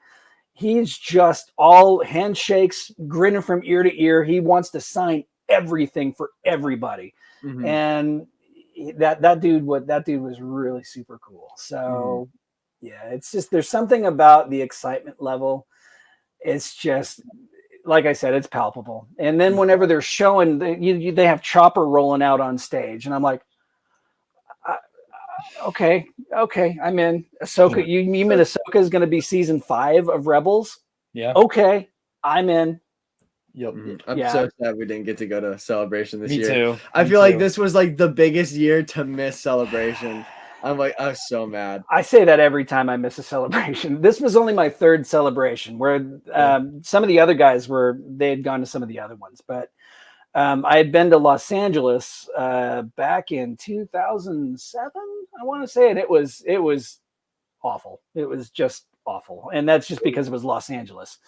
He's just all handshakes, grinning from ear to ear. He wants to sign everything for everybody, and that dude was really super cool. So. Yeah, it's just, there's something about the excitement level. It's just, like I said, it's palpable. And then whenever they're showing, they have Chopper rolling out on stage, and I'm like, okay, I'm in. Ahsoka, you mean Ahsoka is going to be season 5 of Rebels? Yeah. Okay, I'm in. Yep. I'm so sad we didn't get to go to Celebration this year. Me too. I feel like this was like the biggest year to miss Celebration. I'm was so mad. I say that every time I miss a celebration. This was only my 3rd celebration, where some of the other guys they had gone to some of the other ones. But I had been to Los Angeles back in 2007, I want to say, and it was awful. It was just awful, and that's just because it was Los Angeles.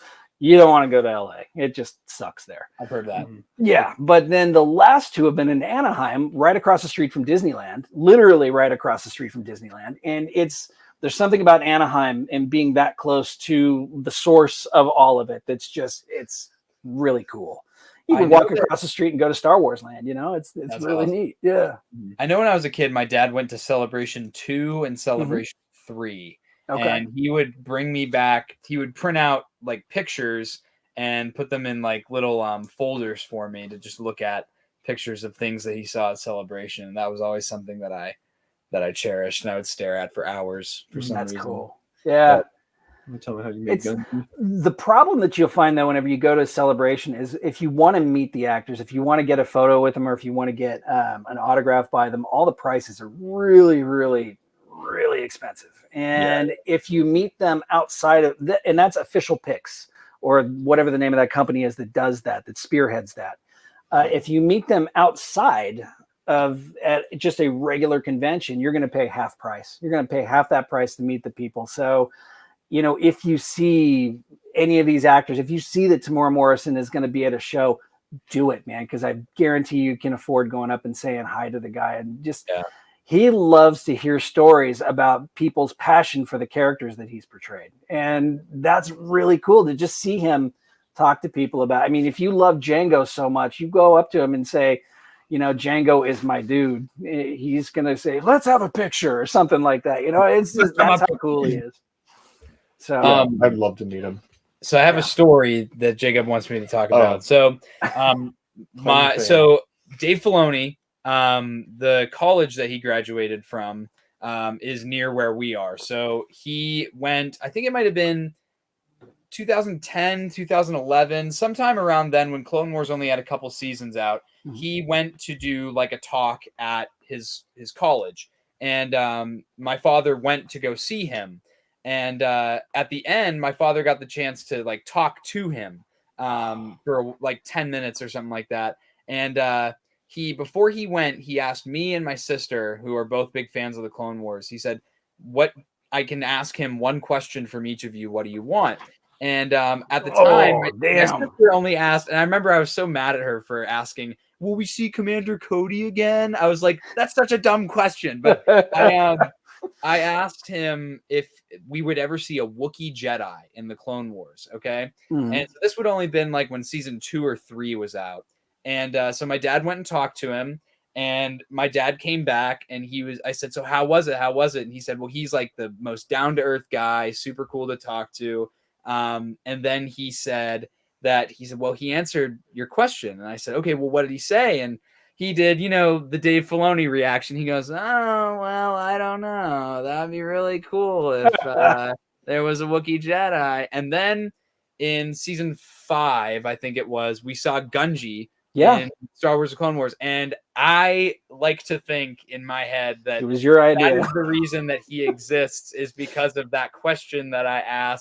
You don't want to go to LA. It just sucks there. I've heard that. Yeah. But then the last 2 have been in Anaheim, right across the street from Disneyland, literally right across the street from Disneyland. And there's something about Anaheim and being that close to the source of all of it. It's really cool. You can walk across the street and go to Star Wars Land, you know, it's really neat. Yeah. I know when I was a kid, my dad went to Celebration 2 and Celebration 3. Okay. And he would bring me back. He would print out like pictures and put them in like little folders for me to just look at pictures of things that he saw at Celebration. And that was always something that I cherished and I would stare at for hours for some reason. That's cool. Yeah. Tell me how you make guns. The problem that you'll find though, whenever you go to a celebration, is if you want to meet the actors, if you want to get a photo with them, or if you want to get an autograph by them, all the prices are really, really, really expensive. And if you meet them outside of and that's Official Picks, or whatever the name of that company is that does that spearheads that. If you meet them outside of at just a regular convention, you're going to pay half price. You're going to pay half that price to meet the people. So, you know, if you see any of these actors, if you see that Tamora Morrison is going to be at a show, do it, man, because I guarantee you can afford going up and saying hi to the guy. And just he loves to hear stories about people's passion for the characters that he's portrayed. And that's really cool to just see him talk to people about. I mean, if you love Django so much, you go up to him and say, you know, Django is my dude. He's going to say, let's have a picture or something like that. You know, it's just, that's how cool he is. So I'd love to meet him. So I have a story that Jacob wants me to talk about. So, Dave Filoni, the college that he graduated from, is near where we are. So he went, I think it might have been 2010, 2011, sometime around then when Clone Wars only had a couple seasons out. He went to do like a talk at his college, and my father went to go see him. And at the end, my father got the chance to like talk to him for like 10 minutes or something like that. And before he went, he asked me and my sister, who are both big fans of the Clone Wars. He said, "What I can ask him one question from each of you. What do you want?" And at the time, my sister only asked, and I remember I was so mad at her for asking, "Will we see Commander Cody again?" I was like, "That's such a dumb question." But I asked him if we would ever see a Wookiee Jedi in the Clone Wars. Okay, and so this would only been like when season 2 or 3 was out. And so my dad went and talked to him, and my dad came back, and I said, "So how was it? How was it?" And he said, "Well, he's like the most down to earth guy, super cool to talk to." And then he said, "Well, he answered your question." And I said, "Okay, well, what did he say?" And he did, the Dave Filoni reaction. He goes, "Oh, well, I don't know. That'd be really cool if there was a Wookiee Jedi." And then in season 5, I think it was, we saw Gungi in Star Wars: The Clone Wars, and I like to think in my head that it was your idea. That is the reason that he exists, is because of that question that I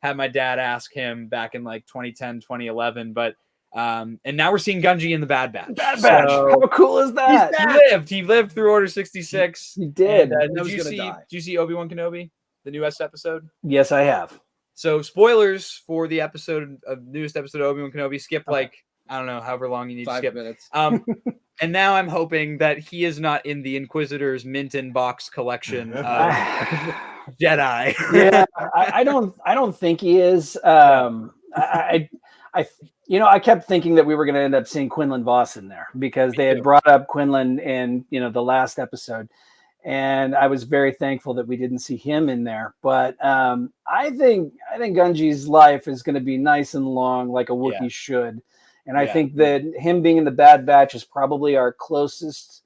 had my dad ask him back in like 2010, 2011. But and now we're seeing Gungi in the Bad Batch. So, how cool is that? He lived through Order 66. He did. And, did you see Obi-Wan Kenobi, the newest episode? Yes, I have. So spoilers for the newest episode of Obi-Wan Kenobi. Skip like, I don't know, however long you need 5 to skip. minutes. And now I'm hoping that he is not in the Inquisitor's mint in box collection of Jedi. Yeah, I don't think he is. I kept thinking that we were going to end up seeing Quinlan Voss in there because they had brought up Quinlan in, the last episode. And I was very thankful that we didn't see him in there. But I think Gungi's life is going to be nice and long, like a Wookiee should. And I think that him being in the Bad Batch is probably our closest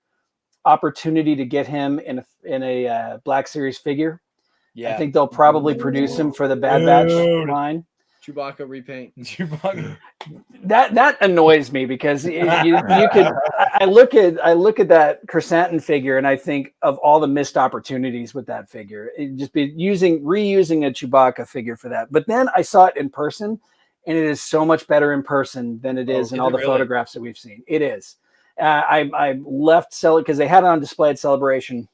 opportunity to get him in a Black Series figure. Yeah, I think they'll probably produce him for the Bad Batch line. Chewbacca Repaint. That annoys me because you could. I look at that Chrysanthemum figure and I think of all the missed opportunities with that figure. It'd just be reusing a Chewbacca figure for that. But then I saw it in person, and it is so much better in person than it is in all the photographs that we've seen. It is. I left because they had it on display at Celebration.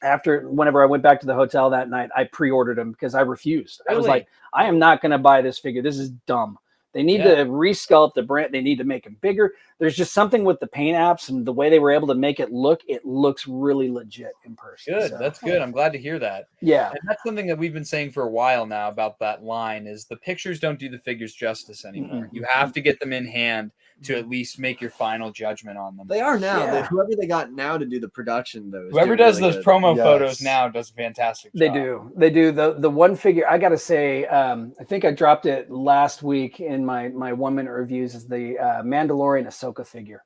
Whenever I went back to the hotel that night, I pre-ordered them because I refused. I was like, I am not going to buy this figure. This is dumb. They need to resculpt the brand. They need to make him bigger. There's just something with the paint apps and the way they were able to make it look. It looks really legit in person. Good. That's good. I'm glad to hear that. Yeah. And that's something that we've been saying for a while now about that line is the pictures don't do the figures justice anymore. Mm-hmm. You have to get them in hand to at least make your final judgment on them. They are now. Yeah. Whoever they got now to do the production, though. Whoever does really those promo photos now does a fantastic job. They do. The one figure, I got to say, I think I dropped it last week in my 1-minute reviews, is the Mandalorian Ahsoka figure.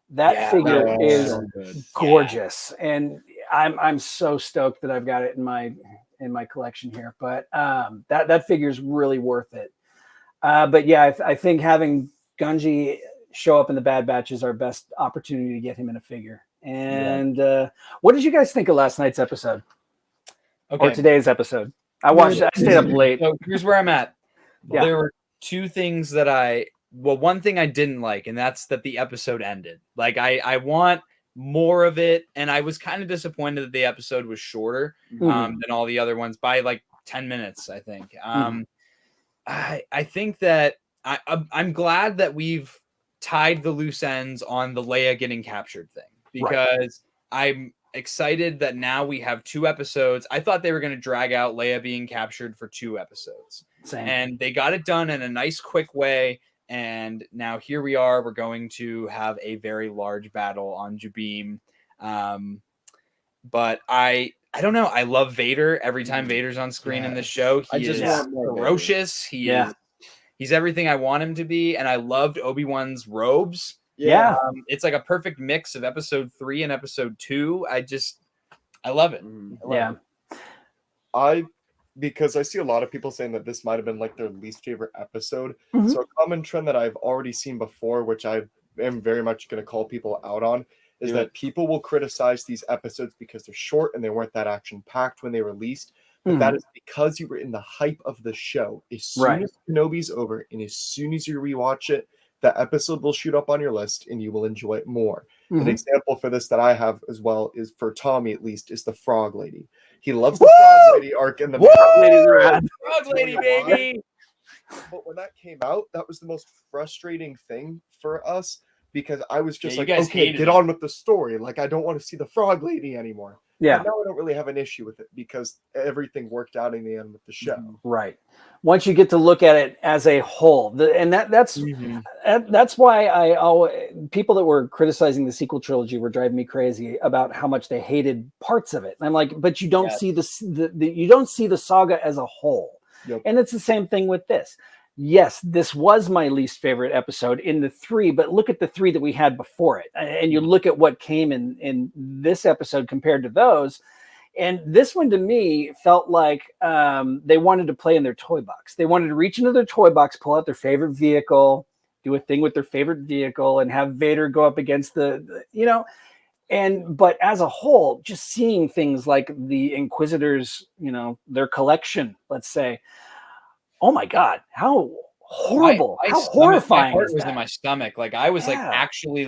That figure is gorgeous. Yeah. And I'm so stoked that I've got it in my collection here. But that figure is really worth it. But yeah, I think having Gungi show up in the Bad Batch is our best opportunity to get him in a figure. And what did you guys think of last night's episode? Or today's episode? I stayed up late. So here's where I'm at. Yeah. There were 2 things that one thing I didn't like, and that's that the episode ended. Like I want more of it, and I was kind of disappointed that the episode was shorter than all the other ones by like 10 minutes, I think. I think that I'm glad that we've tied the loose ends on the Leia getting captured thing, because I'm excited that now we have 2 episodes. I thought they were going to drag out Leia being captured for 2 episodes. Same. And they got it done in a nice, quick way. And now here we are. We're going to have a very large battle on Jabeam. But I don't know. I love Vader. Every time Vader's on screen in the show, he is ferocious. He's everything I want him to be. And I loved Obi-Wan's robes. Yeah. It's like a perfect mix of episode 3 and episode 2. I love it. Because I see a lot of people saying that this might have been like their least favorite episode. So a common trend that I've already seen before, which I am very much going to call people out on, is that people will criticize these episodes because they're short and they weren't that action-packed when they released. But that is because you were in the hype of the show. As soon as Kenobi's over and as soon as you rewatch it, that episode will shoot up on your list and you will enjoy it more. Mm-hmm. An example for this that I have as well is, for Tommy at least, is the Frog Lady. He loves the Frog Lady arc in the Frog Lady, baby. But when that came out, that was the most frustrating thing for us, because I was just like, guys okay, get on with the story. Like, I don't want to see the Frog Lady anymore. Yeah. But now I don't really have an issue with it because everything worked out in the end with the show. Right. Once you get to look at it as a whole, that's why people that were criticizing the sequel trilogy were driving me crazy about how much they hated parts of it. And I'm like, but you don't see you don't see the saga as a whole. Yep. And it's the same thing with this. Yes, this was my least favorite episode in the 3, but look at the 3 that we had before it. And you look at what came in this episode compared to those. And this one to me felt like they wanted to play in their toy box. They wanted to reach into their toy box, pull out their favorite vehicle, do a thing with their favorite vehicle, and have Vader go up against but as a whole, just seeing things like the Inquisitors, their collection, let's say, oh my God, how horrible, how horrifying. My heart was in my stomach. Like, I was actually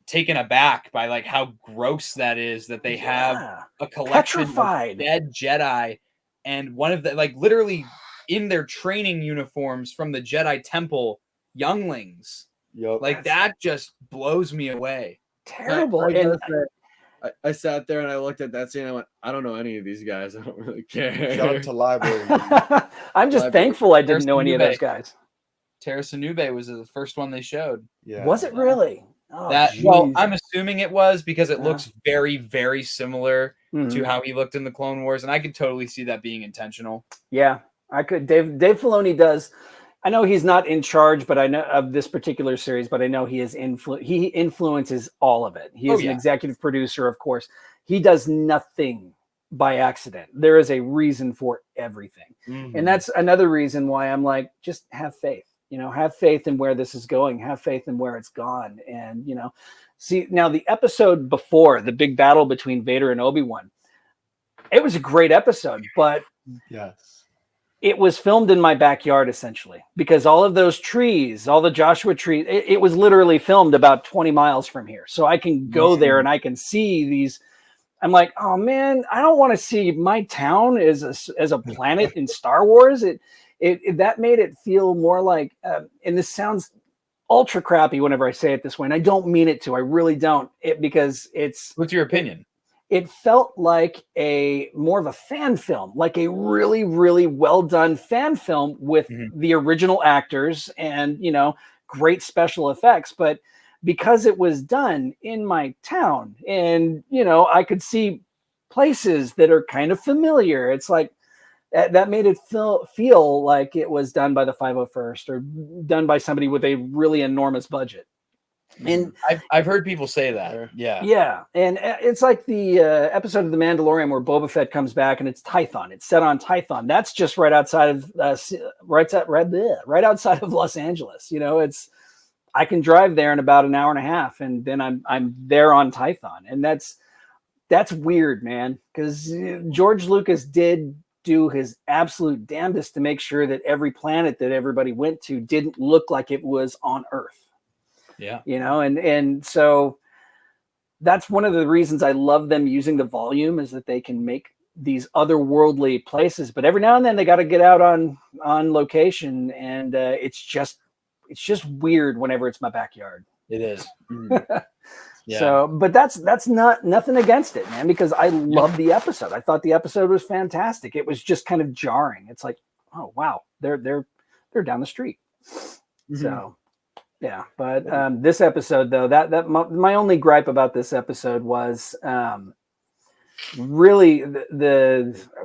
taken aback by like how gross that is, that they have a collection of dead Jedi, and one of the, like, literally in their training uniforms from the Jedi Temple, younglings. Yep. Like, that just blows me away. Terrible. I sat there and I looked at that scene and I went, I don't know any of these guys. I don't really care. Shout out to library. I'm just thankful I didn't know any of those guys. Terrace Nube was the first one they showed. Yeah. Was it really? Oh, well, I'm assuming it was, because it looks very, very similar to how he looked in the Clone Wars, and I could totally see that being intentional. Yeah, I could. Dave Filoni does. I know he's not in charge, but I know of this particular series, but I know he is he influences all of it. He is an executive producer, of course. He does nothing by accident. There is a reason for everything. Mm-hmm. And that's another reason why I'm like, just have faith. Have faith in where this is going. Have faith in where it's gone. And, see, now the episode before, the big battle between Vader and Obi-Wan, it was a great episode, but it was filmed in my backyard, essentially, because all of those trees, all the Joshua trees, it was literally filmed about 20 miles from here. So I can go there and I can see these. I'm like, oh man, I don't want to see my town as a planet in Star Wars. That made it feel more like, and this sounds ultra crappy whenever I say it this way, and I don't mean it to. I really don't. Because it's. What's your opinion? It felt like more of a fan film, like a really, really well done fan film with the original actors and, great special effects. But because it was done in my town and, I could see places that are kind of familiar, it's like that made it feel like it was done by the 501st or done by somebody with a really enormous budget. And I've heard people say that. Yeah. And it's like the episode of The Mandalorian where Boba Fett comes back and it's Tython. It's set on Tython. That's just right outside of right outside of Los Angeles. I can drive there in about an hour and a half, and then I'm there on Tython. And that's weird, man, because George Lucas did do his absolute damnedest to make sure that every planet that everybody went to didn't look like it was on Earth. Yeah. And so that's one of the reasons I love them using the volume, is that they can make these otherworldly places, but every now and then they got to get out on location, and it's just weird whenever it's my backyard. It is. Yeah. So, but that's nothing against it, man, because I love the episode. I thought the episode was fantastic. It was just kind of jarring. It's like, oh wow, they're down the street. Mm-hmm. So yeah, but this episode though, that my only gripe about this episode was really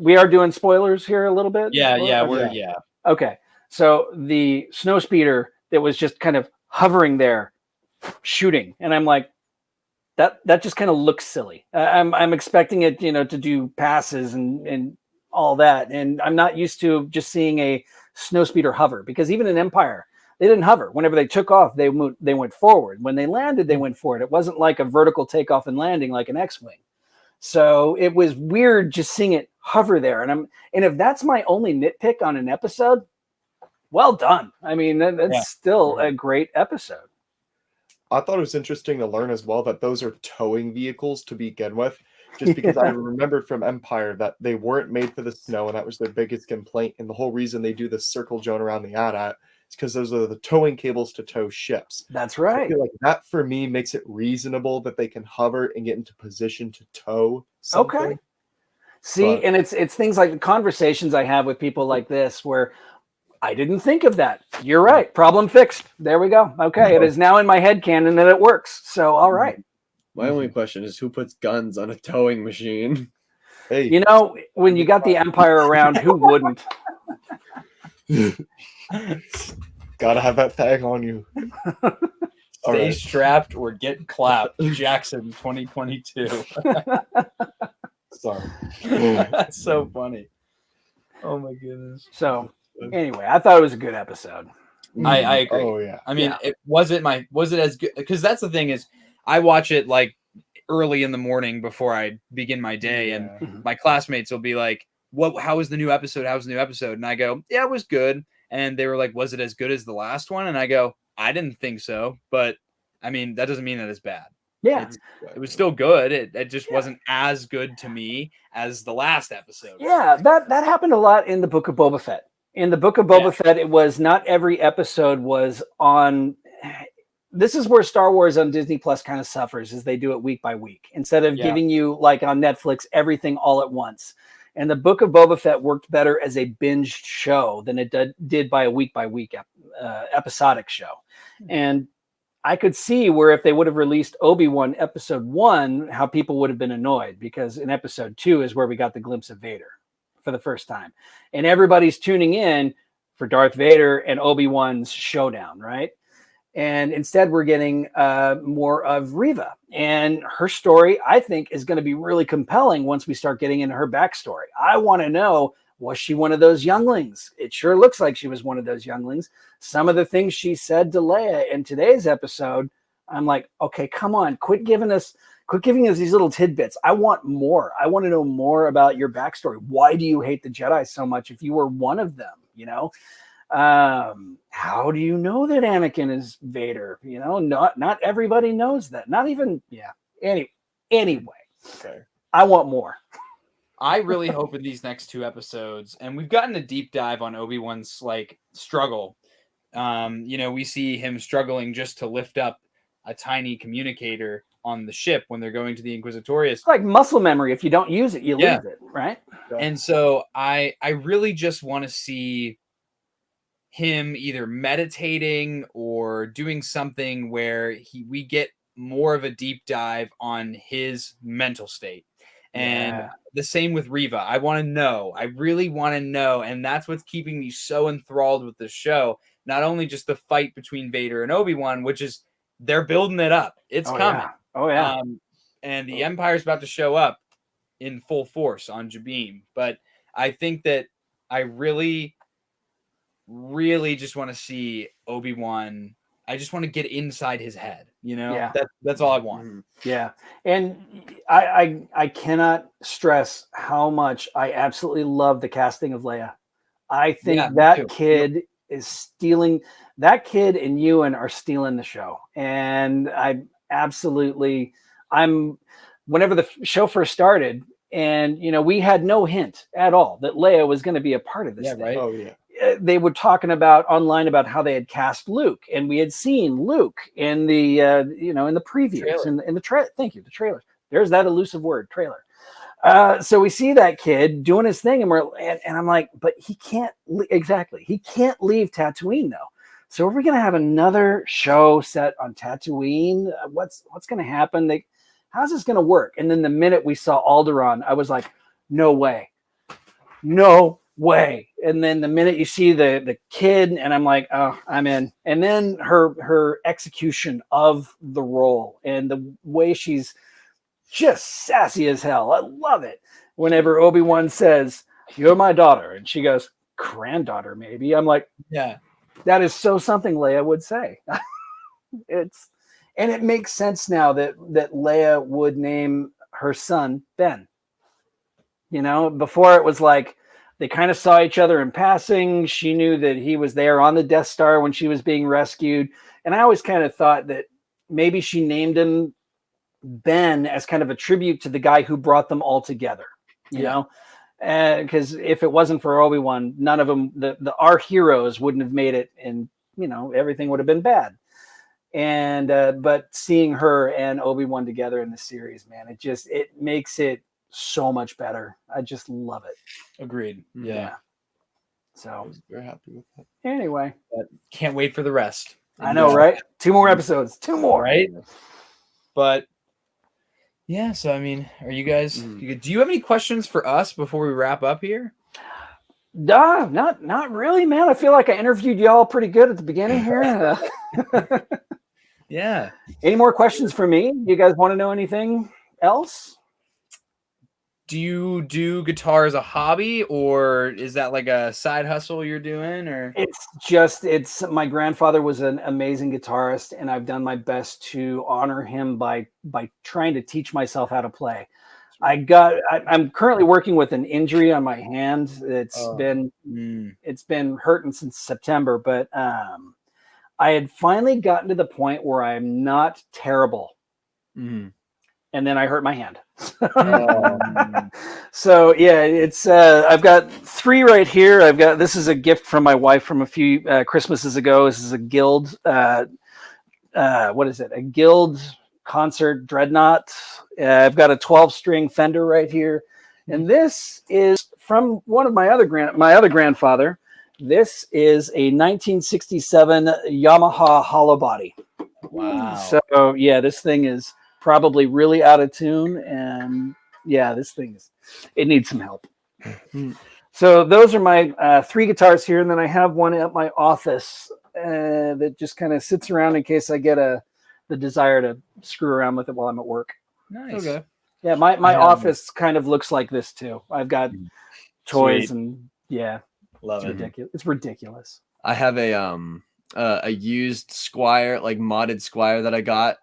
we are doing spoilers here a little bit. Yeah. Okay, so the snowspeeder that was just kind of hovering there, shooting, and I'm like, that just kind of looks silly. I'm expecting it, to do passes and all that, and I'm not used to just seeing a snowspeeder hover, because even in Empire, they didn't hover. Whenever they took off, they went forward. When they landed, they went forward. It wasn't like a vertical takeoff and landing like an X-wing. So it was weird just seeing it hover there. And if that's my only nitpick on an episode, well done. I mean, that's still a great episode. I thought it was interesting to learn as well that those are towing vehicles to begin with, just because I remembered from Empire that they weren't made for the snow, and that was their biggest complaint. And the whole reason they do the circle zone around the AT-AT is because those are the towing cables to tow ships. That's right. So I feel like that for me makes it reasonable that they can hover and get into position to tow something. Okay. See, and it's things like the conversations I have with people like this where I didn't think of that. You're right. Problem fixed. There we go. Okay. It is now in my head canon that it works. So, all right. My only question is who puts guns on a towing machine? Hey. You know, when you got the Empire around, who wouldn't? Gotta have that tag on you. Stay strapped or get clapped. Jackson 2022. Sorry. That's so funny. Oh my goodness. So anyway, I thought it was a good episode. I agree. Oh yeah. I mean, was it as good? Because that's the thing is, I watch it like early in the morning before I begin my day, and my classmates will be like, "What? How was the new episode? How was the new episode?" And I go, "Yeah, it was good." And they were like, "Was it as good as the last one?" And I go, "I didn't think so, but I mean, that doesn't mean that it's bad." Yeah, it was still good. It just wasn't as good to me as the last episode. Yeah, that happened a lot in the Book of Boba Fett. In the Book of Boba Fett, it was not every episode was on. This is where Star Wars on Disney Plus kind of suffers, is they do it week by week instead of giving you, like on Netflix, everything all at once. And the Book of Boba Fett worked better as a binged show than it did by week episodic show. And I could see where if they would have released Obi-Wan episode 1, how people would have been annoyed, because in episode 2 is where we got the glimpse of Vader for the first time. And everybody's tuning in for Darth Vader and Obi-Wan's showdown, right? And instead we're getting more of Reva. And her story, I think, is going to be really compelling once we start getting into her backstory. I want to know, was she one of those younglings? It sure looks like she was one of those younglings. Some of the things she said to Leia in today's episode, I'm like, okay, come on, quit giving us these little tidbits. I want more. I want to know more about your backstory. Why do you hate the Jedi so much if you were one of them, you know? How do you know that Anakin is Vader? You know, not everybody knows that. Not even, Anyway, okay. I want more. I really hope in these next 2 episodes, and we've gotten a deep dive on Obi-Wan's like struggle. We see him struggling just to lift up a tiny communicator on the ship when they're going to the Inquisitorius. It's like muscle memory. If you don't use it, you lose it, right? And so I really just want to see him either meditating or doing something where we get more of a deep dive on his mental state. And the same with Reva. I really want to know. And that's what's keeping me so enthralled with this show. Not only just the fight between Vader and Obi-Wan, which is, they're building it up. It's coming. Yeah. Oh, yeah. And the Empire's about to show up in full force on Jabim. But I think that I really just want to see Obi-Wan. I just want to get inside his head, you know? Yeah. That's all I want. Yeah. And I cannot stress how much I absolutely love the casting of Leia. I think that kid is stealing. That kid and Ewan are stealing the show. And whenever the show first started, and, we had no hint at all that Leia was going to be a part of this thing. Right? Oh, yeah. They were talking about online about how they had cast Luke, and we had seen Luke in the in the previews, in the trailer. Thank you, the trailer. There's that elusive word, trailer. So we see that kid doing his thing, and I'm like, but he can't He can't leave Tatooine though. So are we going to have another show set on Tatooine? What's going to happen? How's this going to work? And then the minute we saw Alderaan, I was like, no way. And then the minute you see the kid, and I'm like, oh, I'm in. And then her execution of the role and the way she's just sassy as hell. I love it. Whenever Obi-Wan says, "You're my daughter," and she goes, "Granddaughter, maybe." I'm like, yeah, that is so something Leia would say. And it makes sense now that Leia would name her son Ben. Before it was like, They kind of saw each other in passing. She knew that he was there on the Death Star when she was being rescued. And I always kind of thought that maybe she named him Ben as kind of a tribute to the guy who brought them all together, you know? Because if it wasn't for Obi-Wan, none of them, our heroes wouldn't have made it, and, you know, everything would have been bad. And, but seeing her and Obi-Wan together in the series, man, it makes it so much better. I just love it. Agreed. Yeah. So I was very happy with that. Anyway, but can't wait for the rest. I know, right? 2 more episodes, 2 more, right? But yeah, so I mean, are you guys? Do you have any questions for us before we wrap up here? Not really, man. I feel like I interviewed y'all pretty good at the beginning here. Yeah. Any more questions for me? You guys want to know anything else? Do you do guitar as a hobby, or is that like a side hustle you're doing? Or it's my grandfather was an amazing guitarist, and I've done my best to honor him by trying to teach myself how to play. I'm currently working with an injury on my hand. It's been hurting since September, but I had finally gotten to the point where I'm not terrible. And then I hurt my hand. So yeah, it's I've got 3 right here. This is a gift from my wife from a few Christmases ago. This is a Guild what is it? A Guild concert dreadnought. I've got a 12-string Fender right here. And this is from one of my other grandfather. This is a 1967 Yamaha hollow body. Wow. So yeah, this thing is probably really out of tune, and yeah, it needs some help. So those are my 3 guitars here, and then I have one at my office that just kind of sits around in case I get the desire to screw around with it while I'm at work. Nice. Okay. Yeah, my office kind of looks like this too. I've got toys and love it. Ridiculous. It's ridiculous. I have a used Squire, like modded Squire that I got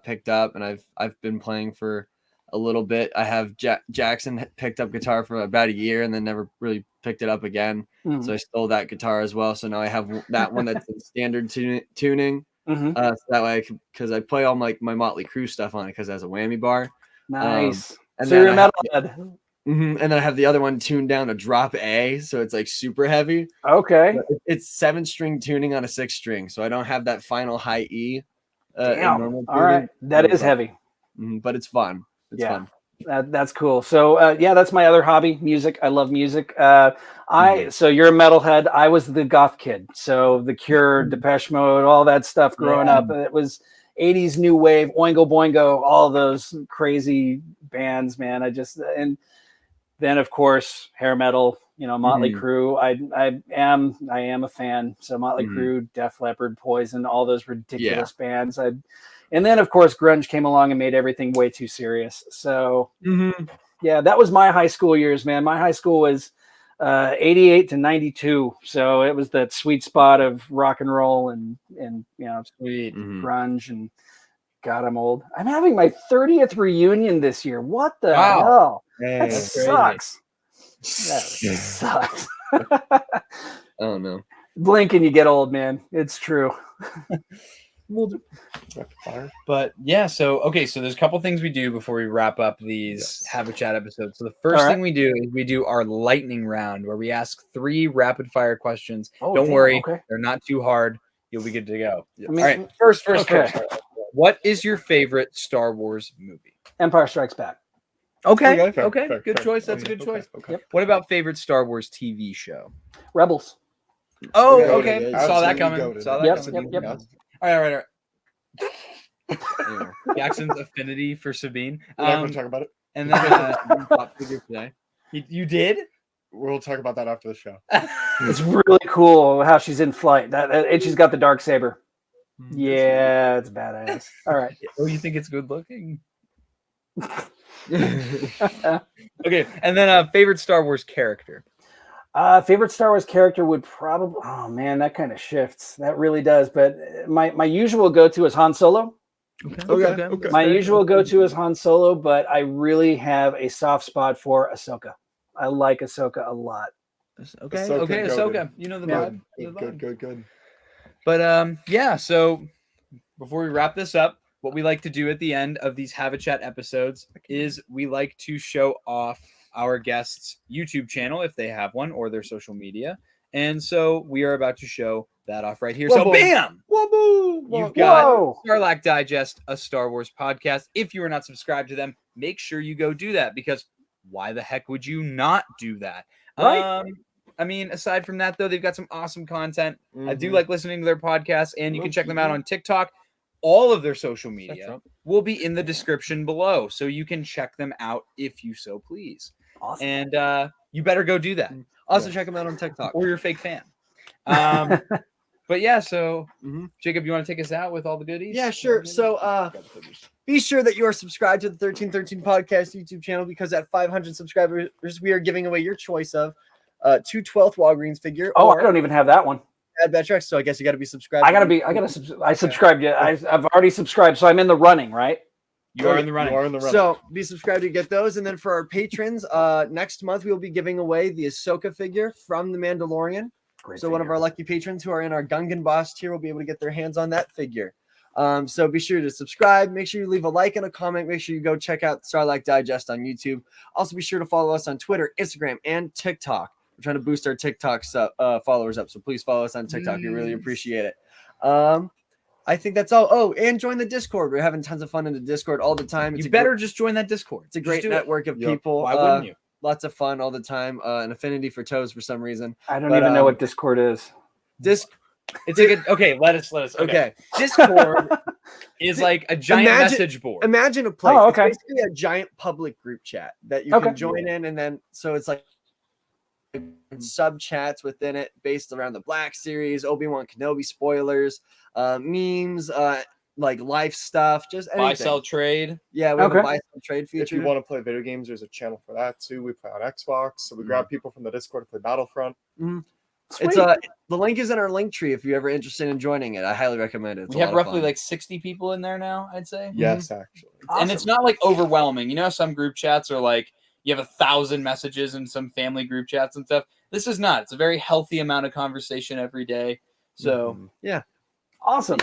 picked up, and I've been playing for a little bit. I have Jackson picked up guitar for about a year and then never really picked it up again. So I stole that guitar as well. So now I have that one that's in standard tuning. So that way, because I play all my Motley Crue stuff on it because it has a whammy bar. Nice. And so you're a metalhead. And then I have the other one tuned down to drop A, so it's like super heavy. Okay. It's 7-string tuning on a 6-string, so I don't have that final high E. Damn. All right, that is heavy, but it's fun. It's fun. That's cool. So that's my other hobby, music. I love music. So you're a metalhead. I was the goth kid. So The Cure, Depeche Mode, all that stuff growing up. It was 80s new wave, Oingo Boingo, all those crazy bands, man. And then of course hair metal, Motley Crue. I am a fan. So Motley Crue, Def Leppard, Poison, all those ridiculous bands. And then of course grunge came along and made everything way too serious. So that was my high school years, man. My high school was 88 to 92. So it was that sweet spot of rock and roll and sweet grunge. And God, I'm old. I'm having my 30th reunion this year. What the hell? That sucks. That sucks. Oh no. Blink and you get old, man. It's true. But yeah, so there's a couple things we do before we wrap up these Have a Chat episodes. So the first thing we do is we do our lightning round where we ask 3 rapid fire questions. Don't worry, they're not too hard. You'll be good to go. All right, first. What is your favorite Star Wars movie? Empire Strikes Back. Okay. Good choice. That's a good choice. Okay. Yep. What about favorite Star Wars TV show? Rebels. Oh, okay. Saw that coming. Yep. All right. Jackson's affinity for Sabine. We'll talk about it. And then pop figure today. You did? We'll talk about that after the show. It's really cool how she's in flight. And she's got the dark saber. Yeah, it's badass. All right. Oh, you think it's good looking? Okay, and then favorite Star Wars character. Favorite Star Wars character would probably. Oh man, that kind of shifts. That really does. But my usual go-to is Han Solo. Okay. My usual go-to is Han Solo, but I really have a soft spot for Ahsoka. I like Ahsoka a lot. Okay, Ahsoka. You know the vibe. Good. But yeah. So before we wrap this up, what we like to do at the end of these Have a Chat episodes is we like to show off our guests' YouTube channel if they have one, or their social media. And so we are about to show that off right here. So bam! You've got Sarlacc Digest, a Star Wars podcast. If you are not subscribed to them, make sure you go do that, because why the heck would you not do that? Right. I mean, aside from that, though, they've got some awesome content. I do like listening to their podcast, and you can check them out on TikTok. All of their social media will be in the description below, so you can check them out if you so please. Awesome. And you better go do that. Also, check them out on TikTok. Or you're a fake fan. But yeah, so Jacob, you want to take us out with all the goodies? Yeah, sure. So be sure that you are subscribed to the 1313 Podcast YouTube channel, because at 500 subscribers, we are giving away your choice of 2 12th Walgreens figure. Oh, I don't even have that one. Bad Batch, so I guess you got to be subscribed. I subscribed. Yeah, I've already subscribed, so I'm in the running, right? You are in the running. So be subscribed to get those. And then for our patrons, next month we will be giving away the Ahsoka figure from The Mandalorian. One of our lucky patrons who are in our Gungan Boss tier will be able to get their hands on that figure. So be sure to subscribe. Make sure you leave a like and a comment. Make sure you go check out Sarlacc Digest on YouTube. Also be sure to follow us on Twitter, Instagram, and TikTok. We're trying to boost our TikTok followers up, so please follow us on TikTok. We really appreciate it. I think that's all. Oh, and join the Discord. We're having tons of fun in the Discord all the time. You better just join that Discord. It's a great network of people. Why wouldn't you? Lots of fun all the time. An affinity for toes for some reason. I don't even know what Discord is. It's like let us. Okay. Discord is like a giant message board. Imagine a place. Oh, okay. It's basically a giant public group chat that you can join in, and then so it's like sub chats within it based around the Black Series, Obi-Wan Kenobi spoilers, memes, like life stuff, just anything. Buy, sell, trade. Yeah, we have a buy, sell, trade feature. If you want to play video games, there's a channel for that too. We play on Xbox, so we grab people from the Discord to play Battlefront. It's the link is in our link tree if you're ever interested in joining it. I highly recommend it. We have roughly like 60 people in there now, I'd say. Yes, actually. Awesome. And it's not like overwhelming. You know, some group chats are like you have 1,000 messages in some family group chats and stuff. This is not. It's a very healthy amount of conversation every day. So yeah. Awesome.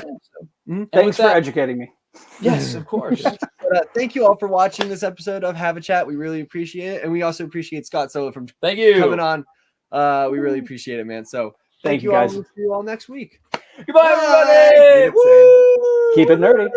Thanks for educating me. Yes, of course. But, thank you all for watching this episode of Have a Chat. We really appreciate it. And we also appreciate Scott Solo from coming on. We really appreciate it, man. So thank you guys. We'll see you all next week. Goodbye, everybody. Keep it nerdy.